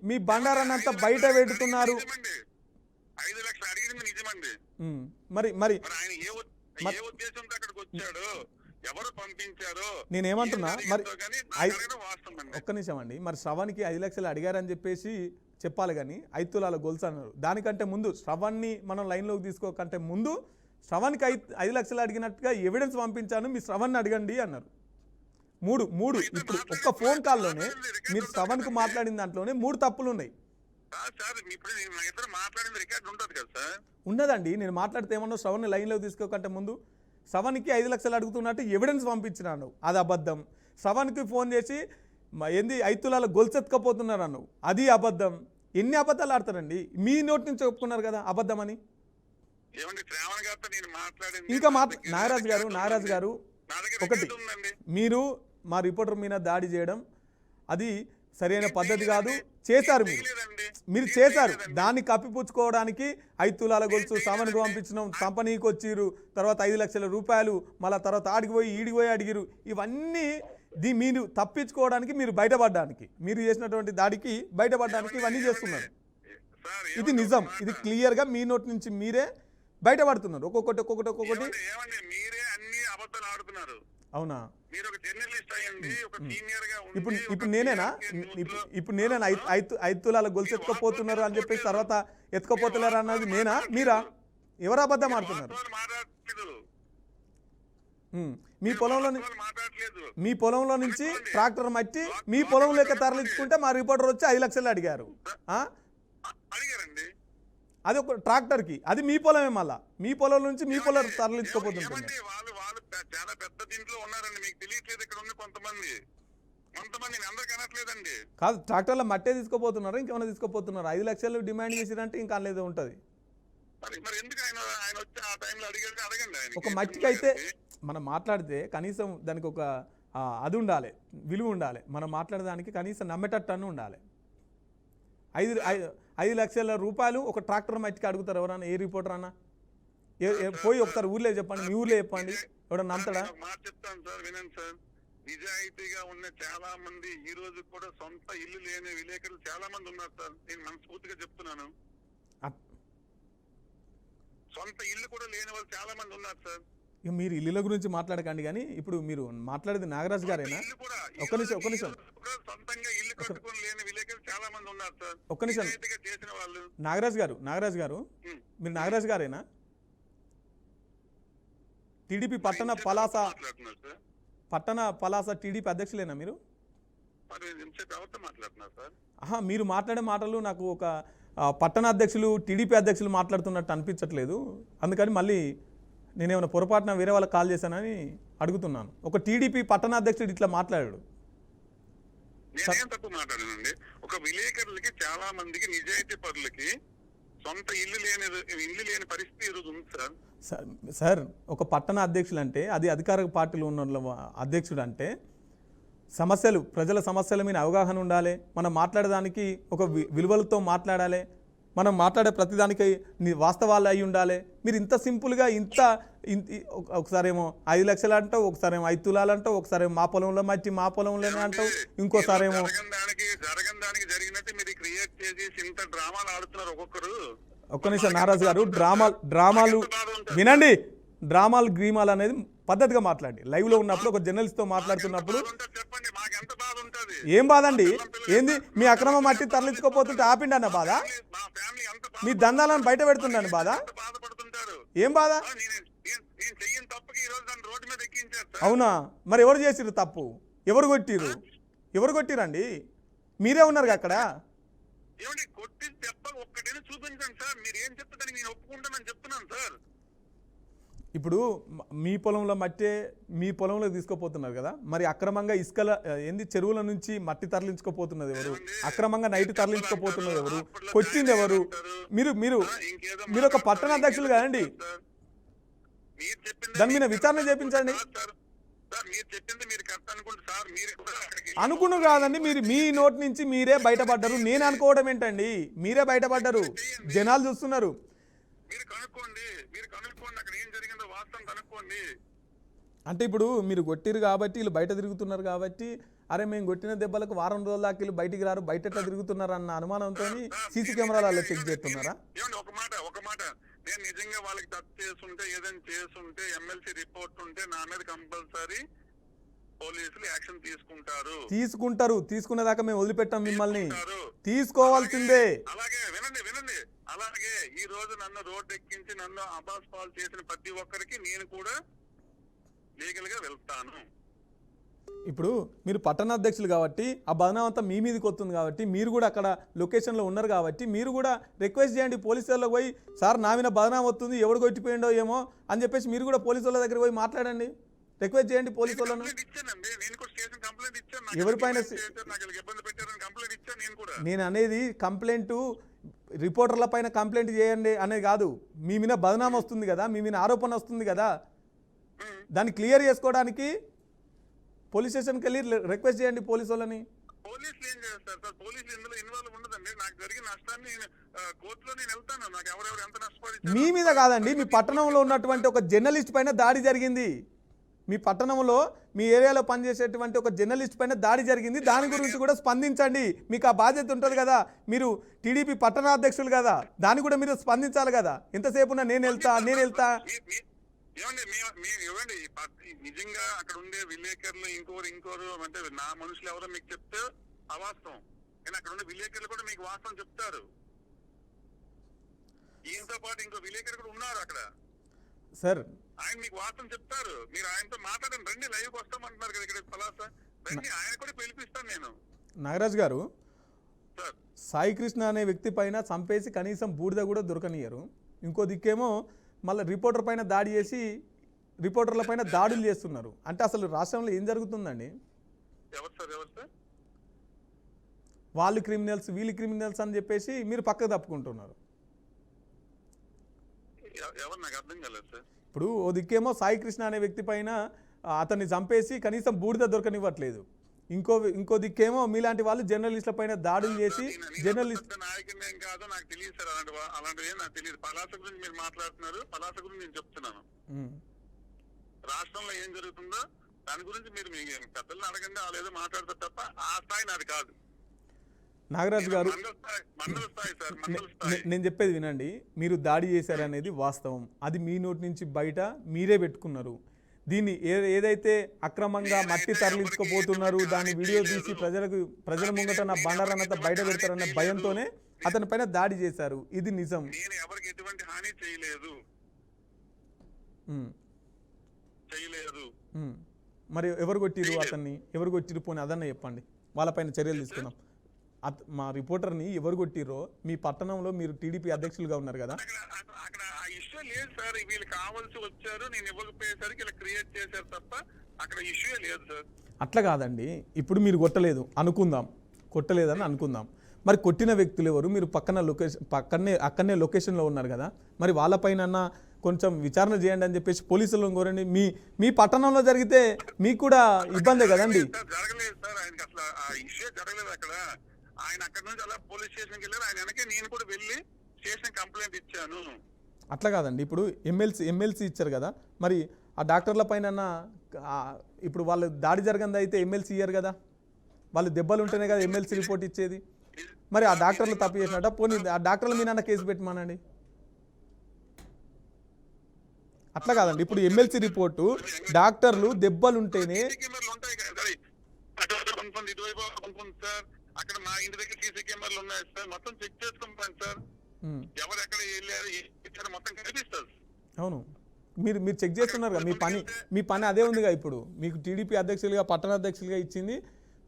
మీ బండారాన్నంతా బయట పెడుతున్నారు. 5 లక్షలు అడిగింది నిజమండి. మరి మరి ఆయన ఏ ఉద్దేశంతో అక్కడికి వచ్చాడు, ఎవరు పంపించారు, నేనేమంటున్నా మరి వాస్తవం అండి. ఒక్క నిమిషం అండి, మరి శ్రవణ్కి 5 లక్షలు అడిగారని చెప్పేసి చెప్పాలి కానీ 5 తులాల గొలుసు అన్నారు. దానికంటే ముందు శ్రవణ్ని మనం లైన్లోకి తీసుకోకంటే ముందు శ్రవణ్కి 5 లక్షలు అడిగినట్టుగా ఎవిడెన్స్ పంపించాను, మీ శ్రవణ్ని అడగండి అన్నారు. మూడు ఇప్పుడు ఒక్క ఫోన్ కాల్లోనే మీరు శ్రవణ్కు మాట్లాడిన దాంట్లోనే 3 తప్పులు ఉన్నాయి. సార్ ఇప్పుడు నా ఇద్దరు మాట్లాడిన రికార్డు ఉంటుంది కదా సార్? ఉన్నదండి, నేను మాట్లాడితే ఏమన్నా శ్రవణ్ని లైన్లోకి తీసుకోకంటే ముందు శ్రవణ్కి 5 లక్షలు అడుగుతున్నట్టు ఎవిడెన్స్ పంపించినాను, అది అబద్ధం. శ్రవణ్కి ఫోన్ చేసి ఏంది 5 తులాల గొలుసు ఎత్తుకపోతున్నారు అన్నావు, అది అబద్ధం. ఎన్ని అబద్ధాలు ఆడతారండి? మీ నోటి నుంచి ఒప్పుకున్నారు కదా అబద్ధం అని. ఏమండి శ్రావణ్ గారితో నేను మాట్లాడింది ఇంకా నాగరాజు గారు నా దగ్గర ఒకటి, రికార్డు ఉందండి. మీరు మా రిపోర్టర్ మీద దాడి చేయడం అది సరైన పద్ధతి కాదు. చేశారు, మీరు చేశారు. దాన్ని కప్పిపుచ్చుకోవడానికి 5 తులాల గొలుసు శ్రవణ్కి పంపించినాం, కంపెనీకి వచ్చిర్రు, తర్వాత 5 లక్షల రూపాయలు, మళ్ళీ తర్వాత ఈడికి పోయి అడిగిరు. ఇవన్నీ మీరు తప్పించుకోవడానికి, మీరు బయటపడడానికి, మీరు చేసినటువంటి దాడికి బయటపడడానికి ఇవన్నీ చేస్తున్నారు. ఇది నిజం, ఇది క్లియర్గా మీ నోటి నుంచి మీరే బయటపడుతున్నారు. ఒక్కొక్కటి ఏమండి మీరే అన్ని అబద్ధాలు ఆడుతున్నారు. అవునా? మీరు ఒక జర్నలిస్ట్ అయ్యండి, ఒక సీనియర్ గా ఉండి, ఇప్పుడు నేనేనా 5 తులాల గొలుసు ఎత్తుకపోతున్నారు అని చెప్పేసి తర్వాత ఎత్తుకపోతున్నారు అన్నది నేనా మీరా? ఎవరు అబద్ధం ఆడుతున్నారు? మీ పొలంలో నుంచి ట్రాక్టర్ మట్టి మీ పొలంలోకి తరలించుకుంటే మా రిపోర్టర్ వచ్చి 5 లక్షలు అడిగారు. అడిగారండి. అది ఒక ట్రాక్టర్కి, అది మీ పొలమే, మళ్ళా మీ పొలం నుంచి మీ పొలం తరలించుకోపోతుంటుంది. వాళ్ళు చాలా పెద్ద దీంట్లో ఉన్నారండి, మీకు తెలియట్లేదు. ఇక్కడ ఉన్న కొంతమంది కొంతమంది నేను అందరికి అనట్లేదండి. కాదు, ట్రాక్టర్లో మట్టే తీసుకోపోతున్నారు, ఇంకేమైనా తీసుకోపోతున్నారు. 5 లక్షలు డిమాండ్ చేసిరంటే ఇంకా అనేది ఉంటుంది. మరి ఎందుకు ఆయన వచ్చి ఆ టైంలో అడిగాడు? అడగండి ఆయన. ఒక మట్టికి అయితే మనం మాట్లాడితే కనీసం దానికి ఒక అది ఉండాలి, విలువ ఉండాలి. మనం మాట్లాడడానికి కనీసం నమ్మేటట్టు అని ఉండాలి. 5 లక్షల రూపాయలు ఒక ట్రాక్టర్ మట్టికి అడుగుతారు ఎవరన్నా? ఏ రిపోర్టర్ అన్నా పోయి ఒకసారి ఊర్లో చెప్పండి, మీ ఊర్లో చెప్పండి, ఎవడన్నా నమ్ముతాడా? మాట చెప్తాను సార్, వినండి సార్. నిజాయితీగా ఉన్న చాలా మంది ఈ రోజు కూడా సొంత ఇల్లు లేని విలేకరులు చాలా మంది ఉన్నారు సార్. నేను మనస్ఫూర్తిగా చెప్తున్నాను. సొంత ఇల్లు కూడా లేని వాళ్ళు చాలా మంది ఉన్నారు సార్. ఇక మీరు ఇల్లుల గురించి మాట్లాడకండి, కానీ ఇప్పుడు మీరు మాట్లాడేది నాగరాజు గారేనా? ఒక్క నిమిషం సొంతంగా ఇల్లు కట్టుకొని లేని విలేకరులు చాలా మంది ఉన్నారు సార్. ఒక్క నిమిషం చేసిన వాళ్ళు. నాగరాజు గారు మీరు నాగరాజు గారేనా? టీడీపీ పట్టణ పలాస టీడీపీ అధ్యక్షులేనా మీరు? మీరు మాట్లాడే మాటలు నాకు ఒక పట్టణ అధ్యక్షులు టీడీపీ అధ్యక్షులు మాట్లాడుతున్నట్టు అనిపించట్లేదు. అందుకని మళ్ళీ నేనేమైనా పొరపాటున వేరే వాళ్ళకి కాల్ చేశానని అడుగుతున్నాను. ఒక టీడీపీ పట్టణ అధ్యక్షుడు ఇట్లా మాట్లాడాడు. నేనేం తక్కువ మాట్లాడానండి. ఒక విలేకరులకి చాలా మందికి నిజాయితీ పరులకి సొంత ఇల్లు లేని పరిస్థితి ఈరోజు ఉంది సార్. సార్ ఒక పట్టణ అధ్యక్షులు అంటే అది అధికార పార్టీలో ఉన్న అధ్యక్షుడు అంటే సమస్యలు, ప్రజల సమస్యల మీద అవగాహన ఉండాలి. మనం మాట్లాడడానికి ఒక విలువలతో మాట్లాడాలి. మనం మాట్లాడే ప్రతిదానికి వాస్తవాలు అయి ఉండాలి. మీరు ఇంత సింపుల్గా ఒకసారేమో 5 లక్షలు అంటావు, ఒకసారేమో 5 తులాలు అంటావు, ఒకసారి మా పొలంలో మట్టి మా పొలంలోనే అంటావు, ఇంకోసారేమో జరగడానికి జరిగినట్టు మీరు క్రియేట్ చేసి ఇంత డ్రామాలు ఆడుతున్నారు ఒక్కొక్కరు. ఒక్క నిమిషం నారాజు గారు, డ్రామాలు వినండి. డ్రామాలు గ్రీమాలు అనేది పద్ధతిగా మాట్లాడి లైవ్లో ఉన్నప్పుడు ఒక జర్నలిస్ట్తో మాట్లాడుతున్నప్పుడు ఏం బాధ అండి? ఏంది మీ అక్రమ మట్టి తరలించుకోపోతుంటే ఆపిండి అన్న బాధ? మీ దందాలను బయట పెడుతుండని బాధ? ఏం బాధ? అవునా? మరి ఎవరు చేసిరు తప్పు? ఎవరు కొట్టిరండి? మీరే ఉన్నారు అక్కడ. ఇప్పుడు మీ పొలంలో మట్టే మీ పొలంలో తీసుకుపోతున్నారు కదా, మరి అక్రమంగా ఇసుకల చెరువుల నుంచి మట్టి తరలించుకోపోతున్నది ఎవరు? అక్రమంగా నైట్ తరలించుకోపోతున్నది ఎవరు? కొట్టింది ఎవరు? మీరు ఒక పట్టణ అధ్యక్షులు కాదండి, దాని మీద విచారణ చేపించండి. అనుకున్నారు కాదండి, మీరు మీ నోటి నుంచి మీరే బయటపడ్డారు. నేను అనుకోవడం ఏంటండి? మీరే బయటపడ్డారు, జనాలు చూస్తున్నారు. అంటే ఇప్పుడు మీరు కొట్టిరు కాబట్టి వీళ్ళు బయట తిరుగుతున్నారు కాబట్టి, అరే మేము కొట్టిన దెబ్బలకు వారం రోజుల దాకా వీళ్ళు బయటికి రారు, బయట ఎట్లా తిరుగుతున్నారు అన్న అనుమానంతో సీసీ కెమెరాలలో చెక్ చేస్తున్నారా? ఒక మాట నేను నిజంగా వాళ్ళకి టచ్ చేస్తుంటే ఏదైనా చేస్తుంటే ఎమ్మెల్సీ రిపోర్ట్ ఉంటే నా మీద కంపల్సరీ పోలీసులు యాక్షన్ తీసుకుంటారు. తీసుకునేదాకా మేము వదిలిపెట్టాం మిమ్మల్ని. తీసుకోవాల్సిందే. అలాగే వినండి, అలాగే ఈ రోజు నన్ను రోడ్డు ఎక్కించి నన్ను అబాస్ పాలు చేసిన ప్రతి ఒక్కరికి నేను కూడా లీగల్ గా వెళ్తాను. ఇప్పుడు మీరు పట్టణ అధ్యక్షులు కాబట్టి ఆ బదనాం అంతా మీ మీదకి వస్తుంది కాబట్టి, మీరు కూడా అక్కడ లొకేషన్లో ఉన్నారు కాబట్టి మీరు కూడా రిక్వెస్ట్ చేయండి పోలీసు వాళ్ళకి పోయి, సార్ నా మీద బదనాం వస్తుంది, ఎవడు కొట్టిపోయిండో ఏమో అని చెప్పేసి మీరు కూడా పోలీసు వాళ్ళ దగ్గర పోయి మాట్లాడండి, రిక్వెస్ట్ చేయండి పోలీసు వాళ్ళను. ఎవరిపైన నేను అనేది కంప్లైంట్ రిపోర్టర్ల పైన కంప్లైంట్ చేయండి అనేది కాదు. మీ మీద బదనాం వస్తుంది కదా, మీ మీద ఆరోపణ వస్తుంది కదా, దాన్ని క్లియర్ చేసుకోవడానికి పోలీస్ స్టేషన్కి వెళ్ళి రిక్వెస్ట్ చేయండి పోలీసు వాళ్ళని. పోలీసులు ఏం చేస్తారు సార్? పోలీసులు ఇందులో ఇన్వాల్వ్ ఉండదండి. నాకు జరిగిన నష్టాన్ని కోర్టులో నేను వెళ్తాను. నాకు ఎవరెవరు ఎంత నష్టపడి. మీ మీద కాదండి, మీ పట్టణంలో ఉన్నటువంటి ఒక జర్నలిస్ట్ పైన దాడి జరిగింది. మీ పట్టణంలో మీ ఏరియాలో పనిచేసేటువంటి ఒక జర్నలిస్ట్ పైన దాడి జరిగింది. దాని గురించి కూడా స్పందించండి. మీకు ఆ బాధ్యత ఉంటుంది కదా, మీరు టీడీపీ పట్టణ అధ్యక్షులు కదా, దాన్ని కూడా మీరు స్పందించాలి కదా. ఎంతసేపు నేను వెళ్తా ఇవ్వండి. నిజంగా అక్కడ ఉండే విలేకరులు ఇంకోరు అంటే నా మనుషులు ఎవరో మీకు చెప్తే అవాస్తవం, కానీ అక్కడ ఉండే విలేకరులు కూడా మీకు వాస్తవం చెప్తారు. ఈయనతో పాటు ఇంకో విలేకరు కూడా ఉన్నారు అక్కడ సార్, ఆయన మీకు వాస్తవం చెప్తారు. మీరు ఆయనతో మాట్లాడండి, రండి, లైవ్కి వస్తామంటున్నారు కదా ఇక్కడ పలాస, రండి, ఆయన కూడా పిలిపిస్తాను నేను. నాగరాజు గారు, సాయి కృష్ణ అనే వ్యక్తి పైన చంపేసి కనీసం బూడిద కూడా దొరకనియరు. ఇంకో దిక్కేమో మళ్ళీ రిపోర్టర్ పైన దాడి చేసి రిపోర్టర్ల పైన దాడులు చేస్తున్నారు. అంటే అసలు రాష్ట్రంలో ఏం జరుగుతుందండి? ఎవరు సార్ వాళ్ళు క్రిమినల్స్ వీళ్ళు క్రిమినల్స్ అని చెప్పేసి మీరు పక్కకు తప్పుకుంటున్నారు. ఎవరు నాకు అర్థం కాలేదు సార్. ఇప్పుడు ఓ దిక్కేమో సాయి కృష్ణ అనే వ్యక్తి పైన అతన్ని చంపేసి కనీసం బూడిద దొరకనివ్వట్లేదు. ఇంకో దిక్కేమో మీలాంటి వాళ్ళు జర్నలిస్టుల పైన దాడులు చేసి జర్నలిస్ట్ నాయకుని ఏం కాదు నాకు తెలియదు సార్. అలాంటివి నాకు తెలియదు. పలాస గురించి మీరు మాట్లాడుతున్నారు, పలాస గురించి నేను చెప్తున్నాను. రాష్ట్రంలో ఏం జరుగుతుందో దాని గురించి మీరు మీ పెద్దలను అడగండి, వాళ్ళు ఏదో మాట్లాడతారు తప్ప ఆ స్థాయి నాది కాదు. నాగరాజు గారు, మండల స్థాయి సార్, మండల స్థాయి. నేను చెప్పేది వినండి. మీరు దాడి చేశారనేది వాస్తవం. అది మీ నోటి నుంచి బయట మీరే పెట్టుకున్నారు. దీన్ని ఏదైతే అక్రమంగా మట్టి తరలించుకుపోతున్నారు దాన్ని వీడియో తీసి ప్రజల ముంగట నా బండారానంతా బయట పెడతారన్న భయంతోనే అతని పైన దాడి చేశారు. ఇది నిజం. నేను ఎవరికి ఎటువంటి హాని చేయలేదు. మరి ఎవరు కొట్టిరు అతన్ని? ఎవరు కొట్టిరు పోనీ అదన్న చెప్పండి, వాళ్ళపైన చర్యలు తీసుకుందాం. మా రిపోర్టర్ని ఎవరు కొట్టిరో, మీ పట్టణంలో మీరు టీడీపీ అధ్యక్షులుగా ఉన్నారు కదా, అక్కడ ఆ ఇష్యూ లేదు సార్. వీళ్ళు కావాల్సి వచ్చారు, నేను ఇవ్వకపోయేసరికి ఇలా క్రియేట్ చేశారు తప్ప అక్కడ ఇష్యూ లేదు సార్. అట్లా కాదండి. ఇప్పుడు మీరు కొట్టలేదు అనుకుందాం, కొట్టలేదని అనుకుందాం. మరి కొట్టిన వ్యక్తులు ఎవరు? మీరు అక్కడనే లొకేషన్లో ఉన్నారు కదా, మరి వాళ్ళపైన కొంచెం విచారణ చేయండి అని చెప్పేసి పోలీసులను కోరండి. మీ పట్టణంలో జరిగితే మీకు కూడా ఇబ్బందే కదండి. జరగలేదు సార్, ఆయనకి అసలు ఆ ఇష్యూ జరగలేదు అక్కడ. ఆయన అక్కడ నుంచి అలా పోలీస్ స్టేషన్కి వెళ్ళారు. ఆయన వెనకే నేను కూడా వెళ్ళి స్టేషన్ కంప్లైంట్ ఇచ్చాను. అట్లా కాదండి. ఇప్పుడు ఎమ్మెల్సీ ఇచ్చారు కదా, మరి ఆ డాక్టర్ల పైన ఇప్పుడు వాళ్ళు దాడి జరగంది అయితే ఎమ్మెల్సీ ఇయ్యారు కదా, వాళ్ళు దెబ్బలు ఉంటేనే కదా ఎమ్మెల్సీ రిపోర్ట్ ఇచ్చేది. మరి ఆ డాక్టర్లు తప్పు చేసినట్ట, పోనీ ఆ డాక్టర్ల మీద కేసు పెట్టమానండి. అట్లా కాదండి. ఇప్పుడు ఎమ్మెల్సీ రిపోర్టు డాక్టర్లు దెబ్బలుంటేనే అక్కడ మా ఇంటి దగ్గర సీసీ కెమెరాలు ఉన్నాయి సార్, మొత్తం చెక్ చేసుకుంటాను సార్. ఎవరు ఎక్కడ వెళ్ళారు మొత్తం కనిపిస్తారు. అవును, మీరు చెక్ చేస్తున్నారు కదా, మీ పని అదే ఉందిగా. ఇప్పుడు మీకు టీడీపీ అధ్యక్షులుగా పట్టణ అధ్యక్షులుగా ఇచ్చింది,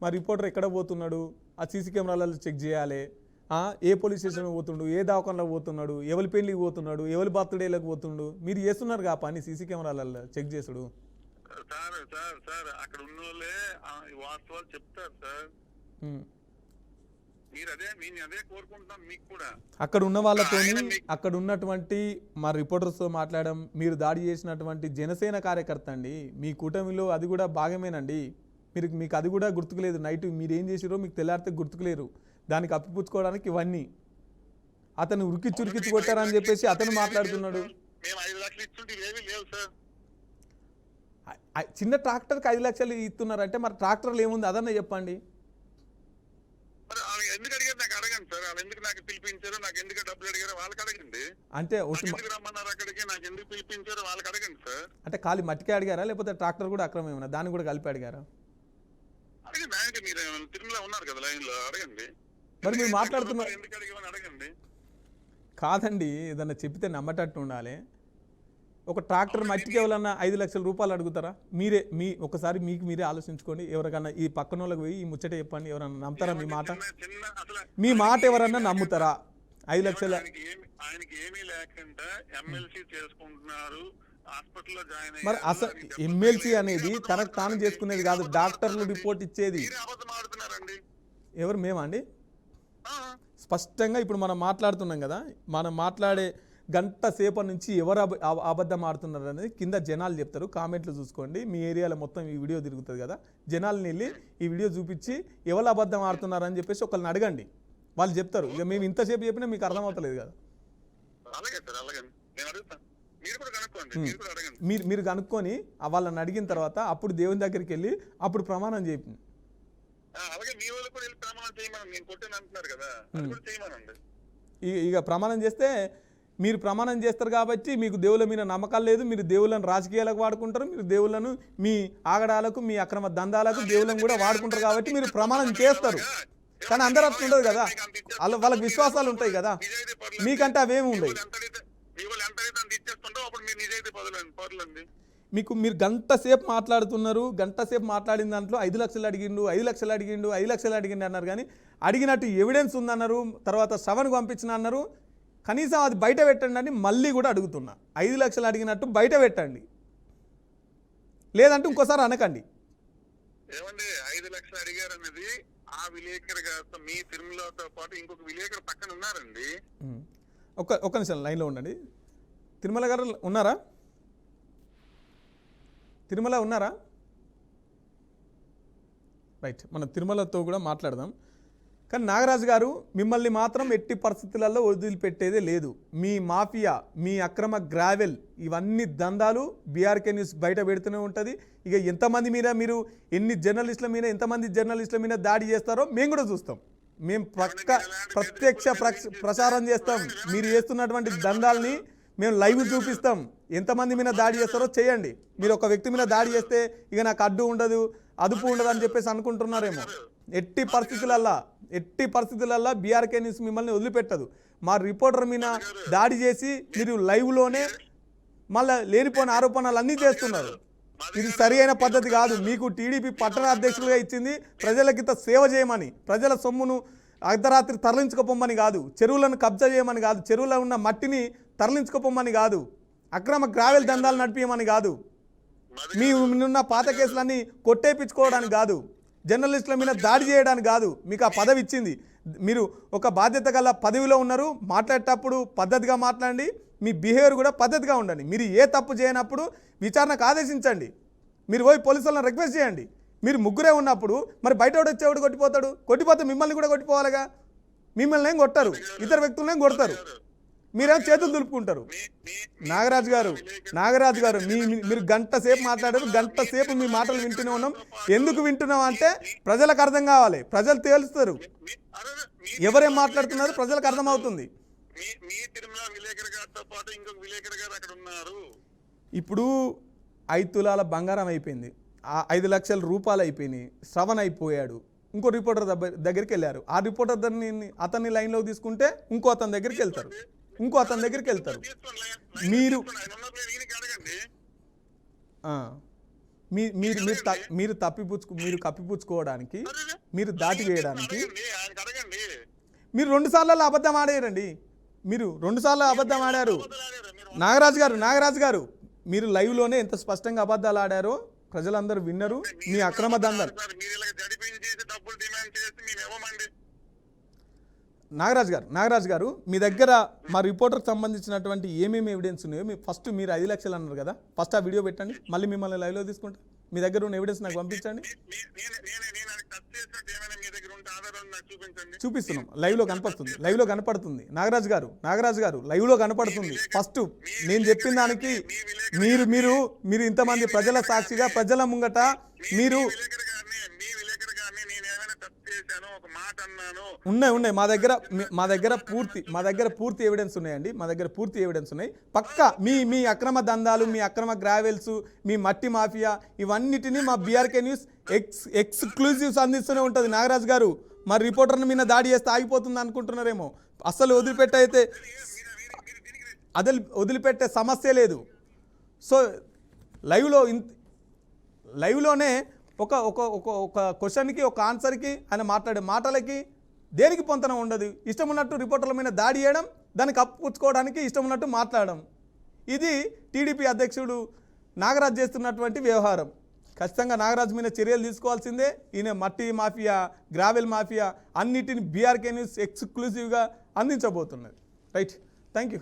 మా రిపోర్టర్ ఎక్కడ పోతున్నాడు ఆ సీసీ కెమెరాలలో చెక్ చేయాలి. ఏ పోలీస్ స్టేషన్కి పోతుండు, ఏ దవాఖానలో పోతున్నాడు, ఎవరి పెళ్లికి పోతున్నాడు, ఎవరి బర్త్డేలకు పోతుండు, మీరు చేస్తున్నారు కా పని సీసీ కెమెరాలలో చెక్ చేసుడు. సార్ అక్కడ ఉన్న వాళ్ళే వాస్తవాలు చెప్తారు సార్. నేను అదే కోరుకుంటున్నాను. మీకు కూడా అక్కడ ఉన్న వాళ్ళతో, అక్కడ ఉన్నటువంటి మా రిపోర్టర్స్తో మాట్లాడడం, మీరు దాడి చేసినటువంటి జనసేన కార్యకర్త అండి, మీ కూటమిలో అది కూడా భాగమేనండి. మీకు అది కూడా గుర్తుకులేదు. నైట్ మీరు ఏం చేసిరో మీకు తెల్లారితే గుర్తుకులేరు. దానికి అప్పిపుచ్చుకోవడానికి ఇవన్నీ అతను ఉరికిచ్చి కొట్టారని చెప్పేసి అతను మాట్లాడుతున్నాడు. చిన్న ట్రాక్టర్కి 5 లక్షలు ఇస్తున్నారంటే మరి ట్రాక్టర్లు ఏముంది అదన్నా చెప్పండి. ఎందుకు అడిగారు నాకు అడగండి సార్. వాళ్ళు ఎందుకు నాకు పిలిపించారు, నాకు ఎందుకు డబ్బులు అడిగారు వాళ్ళకి అడగండి. అంటే రమ్మన్నారు అక్కడికి, నాకు ఎందుకు పిలిపించారు వాళ్ళకి అడగండి సార్. అంటే ఖాళీ మట్టికే అడిగారా, లేకపోతే ట్రాక్టర్ కూడా అక్రమం ఏమన్నా దాన్ని కూడా కలిపి అడిగారా? అడగండి. ఆయనకి మీరు తిరుమల ఉన్నారు కదా లైన్ లో, అడగండి. మరి మీరు మాట్లాడుతున్నారు ఎందుకు అడిగామని అడగండి. కాదండి, ఏదన్నా చెప్తే నమ్మటట్టు ఉండాలి. ఒక ట్రాక్టర్ మట్టికి ఎవరన్నా 5 లక్షల రూపాయలు అడుగుతారా? ఒకసారి మీకు మీరే ఆలోచించుకోండి. ఎవరికన్నా ఈ పక్కన వాళ్ళకి పోయి ఈ ముచ్చట చెప్పండి, ఎవరన్నా నమ్ముతారా మీ మాట? మీ మాట ఎవరన్నా నమ్ముతారా? 5 లక్షల ఆయనకి ఏమీ లేకుండా ఎమ్మెల్సీ చేసుకుంటున్నారు, హాస్పిటల్లో జాయిన్ అయ్యారు. మరి అసలు ఎమ్మెల్సీ అనేది తనకు తాను చేసుకునేది కాదు, డాక్టర్లు రిపోర్ట్ ఇచ్చేది. అబద్ధం ఆడుతున్నారండి. ఎవరు? మేమా అండి? స్పష్టంగా ఇప్పుడు మనం మాట్లాడుతున్నాం కదా, మనం మాట్లాడే గంట సేపటి నుంచి ఎవరు అబద్ధం ఆడుతున్నారు అనేది కింద జనాలు చెప్తారు. కామెంట్లు చూసుకోండి. మీ ఏరియాలో మొత్తం ఈ వీడియో తిరుగుతుంది కదా, జనాలను వెళ్ళి ఈ వీడియో చూపించి ఎవరు అబద్ధం ఆడుతున్నారని చెప్పేసి ఒకళ్ళని అడగండి, వాళ్ళు చెప్తారు. ఇక మేము ఇంతసేపు చెప్పినా మీకు అర్థమవుతలేదు కదా. మీరు కనుక్కొని వాళ్ళని అడిగిన తర్వాత అప్పుడు దేవుని దగ్గరికి వెళ్ళి అప్పుడు ప్రమాణం చెప్పి ఇక ప్రమాణం చేస్తే మీరు ప్రమాణం చేస్తారు కాబట్టి మీకు దేవుళ్ళ మీద నమ్మకాలు లేదు. మీరు దేవుళ్ళను రాజకీయాలకు వాడుకుంటారు, మీరు దేవుళ్ళను మీ ఆగడాలకు మీ అక్రమ దందాలకు దేవుళ్ళను కూడా వాడుకుంటారు కాబట్టి మీరు ప్రమాణం చేస్తారు. కానీ అందరూ అట్లా ఉండదు కదా, వాళ్ళకి విశ్వాసాలు ఉంటాయి కదా, మీకంటే అవేమి ఉండవు. మీరు గంట సేపు మాట్లాడుతున్నారు, గంట సేపు మాట్లాడిన దాంట్లో 5 లక్షలు అడిగిండు 5 లక్షలు అడిగిండు 5 లక్షలు అడిగిండు అన్నారు. కానీ అడిగినట్టు ఎవిడెన్స్ ఉందన్నారు, తర్వాత శ్రవణ్ పంపించిన అన్నారు. కనీసం అది బయట పెట్టండి అని మళ్ళీ కూడా అడుగుతున్నా. 5 లక్షలు అడిగినట్టు బయట పెట్టండి, లేదంటే ఇంకోసారి అనకండి. ఏమండి 5 లక్షలు అడిగారు అనేది ఆ విలేకరు గారితో మీ తిరుమలతో పాటు ఇంకొక విలేకరు పక్కన ఉన్నారండి. ఒక్క నిమిషం లైన్లో ఉండండి. తిరుమల గారు ఉన్నారా? తిరుమల ఉన్నారా? రైట్, మన తిరుమలతో కూడా మాట్లాడదాం. కానీ నాగరాజు గారు మిమ్మల్ని మాత్రం ఎట్టి పరిస్థితులలో వదిలిపెట్టేదే లేదు. మీ మాఫియా, మీ అక్రమ గ్రావెల్, ఇవన్నీ దందాలు బీఆర్కే న్యూస్ బయట పెడుతూనే ఉంటుంది. ఇక ఎంతమంది మీద మీరు ఎన్ని జర్నలిస్టుల మీద ఎంతమంది జర్నలిస్టుల మీద దాడి చేస్తారో మేము కూడా చూస్తాం. మేము ప్రత్యక్ష ప్రసారం చేస్తాం. మీరు చేస్తున్నటువంటి దందాలని మేము లైవ్ చూపిస్తాం. ఎంతమంది మీద దాడి చేస్తారో చేయండి. మీరు ఒక వ్యక్తి మీద దాడి చేస్తే ఇక నాకు అడ్డు ఉండదు, అదుపు ఉండదు అని చెప్పేసి అనుకుంటున్నారేమో. ఎట్టి పరిస్థితులల్లో బీఆర్కే న్యూస్ మిమ్మల్ని వదిలిపెట్టదు. మా రిపోర్టర్ మీద దాడి చేసి మీరు లైవ్లోనే మళ్ళీ లేనిపోయిన ఆరోపణలు అన్నీ చేస్తున్నారు. ఇది సరి అయిన పద్ధతి కాదు. మీకు టీడీపీ పట్టణ అధ్యక్షులుగా ఇచ్చింది ప్రజలకింత సేవ చేయమని, ప్రజల సొమ్మును అర్ధరాత్రి తరలించుకోపోమని కాదు, చెరువులను కబ్జా చేయమని కాదు, చెరువులో ఉన్న మట్టిని తరలించుకోపోమని కాదు, అక్రమ గ్రావెల్ దందాలు నడిపించమని కాదు, మీ ఉన్న పాత కేసులన్నీ కొట్టేపించుకోవడానికి కాదు, జర్నలిస్టుల మీద దాడి చేయడానికి కాదు. మీకు ఆ పదవి ఇచ్చింది. మీరు ఒక బాధ్యత గల పదవిలో ఉన్నారు. మాట్లాడేటప్పుడు పద్ధతిగా మాట్లాడండి. మీ బిహేవియర్ కూడా పద్ధతిగా ఉండండి. మీరు ఏ తప్పు చేయనప్పుడు విచారణకు ఆదేశించండి. మీరు పోయి పోలీసులను రిక్వెస్ట్ చేయండి. మీరు ముగ్గురే ఉన్నప్పుడు మరి బయట వచ్చేవాడు కొట్టిపోతే మిమ్మల్ని కూడా కొట్టిపోవాలిగా. మిమ్మల్ని ఏం కొట్టరు, ఇతర వ్యక్తులనేం కొడతారు. మీరేం చేతులు దులుపుకుంటారు. నాగరాజు గారు మీరు గంట సేపు మాట్లాడారు. గంట సేపు మీ మాటలు వింటూనే ఉన్నాం. ఎందుకు వింటున్నాం అంటే ప్రజలకు అర్థం కావాలి. ప్రజలు తేలుస్తారు ఎవరేం మాట్లాడుతున్నారు, ప్రజలకు అర్థమవుతుంది. ఇప్పుడు 5 తులాల బంగారం అయిపోయింది, 5 లక్షల రూపాయలు అయిపోయినాయి, శ్రవణ్ అయిపోయాడు. ఇంకో రిపోర్టర్ దగ్గరికి వెళ్ళారు. ఆ రిపోర్టర్ అతన్ని లైన్లోకి తీసుకుంటే ఇంకో అతని దగ్గరికి వెళ్తారు. మీరు కప్పిపుచ్చుకోవడానికి, మీరు దాటి వేయడానికి మీరు 2 సార్లు అబద్ధం ఆడారండి. మీరు 2 సార్లు అబద్ధం ఆడారు. నాగరాజు గారు మీరు లైవ్లోనే ఎంత స్పష్టంగా అబద్ధాలు ఆడారో ప్రజలందరూ విన్నరు. మీ అక్రమ దందాలు. నాగరాజు గారు మీ దగ్గర మా రిపోర్టర్కి సంబంధించినటువంటి ఏమేమి ఎవిడెన్స్ ఉన్నాయో ఫస్ట్ మీరు 5 లక్షలు అన్నారు కదా, ఫస్ట్ ఆ వీడియో పెట్టండి. మళ్ళీ మిమ్మల్ని లైవ్లో తీసుకుంటా. మీ దగ్గర ఉన్న ఎవిడెన్స్ నాకు పంపించండి. చూపిస్తున్నాం. లైవ్లో కనపడుతుంది. నాగరాజు గారు లైవ్లో కనపడుతుంది. ఫస్ట్ నేను చెప్పిన దానికి మీరు ఇంతమంది ప్రజల సాక్షిగా, ప్రజల ముంగట మీరు ఉన్నాయి. మా దగ్గర పూర్తి ఎవిడెన్స్ ఉన్నాయండి. ఉన్నాయి. పక్కా మీ అక్రమ దందాలు, మీ అక్రమ గ్రావెల్స్, మీ మట్టి మాఫియా, ఇవన్నిటినీ మా బీఆర్కే న్యూస్ ఎక్స్క్లూజివ్స్ అందిస్తూనే ఉంటుంది. నాగరాజు గారు మరి రిపోర్టర్ని మీద దాడి చేస్తే ఆగిపోతుంది అనుకుంటున్నారేమో. అస్సలు వదిలిపెట్టే సమస్య లేదు. సో లైవ్లోనే ఒక క్వశ్చన్కి, ఒక ఆన్సర్కి, ఆయన మాట్లాడే మాటలకి దేనికి పొంతన ఉండదు. ఇష్టం ఉన్నట్టు రిపోర్టర్ల మీద దాడి చేయడం, దాన్ని కప్పుపుచ్చుకోవడానికి ఇష్టం ఉన్నట్టు మాట్లాడడం, ఇది టీడీపీ అధ్యక్షుడు నాగరాజు చేస్తున్నటువంటి వ్యవహారం. ఖచ్చితంగా నాగరాజు మీద చర్యలు తీసుకోవాల్సిందే. ఈయన మట్టి మాఫియా, గ్రావెల్ మాఫియా అన్నిటిని బీఆర్కే న్యూస్ ఎక్స్క్లూజివ్గా అందించబోతున్నది. Right, thank you.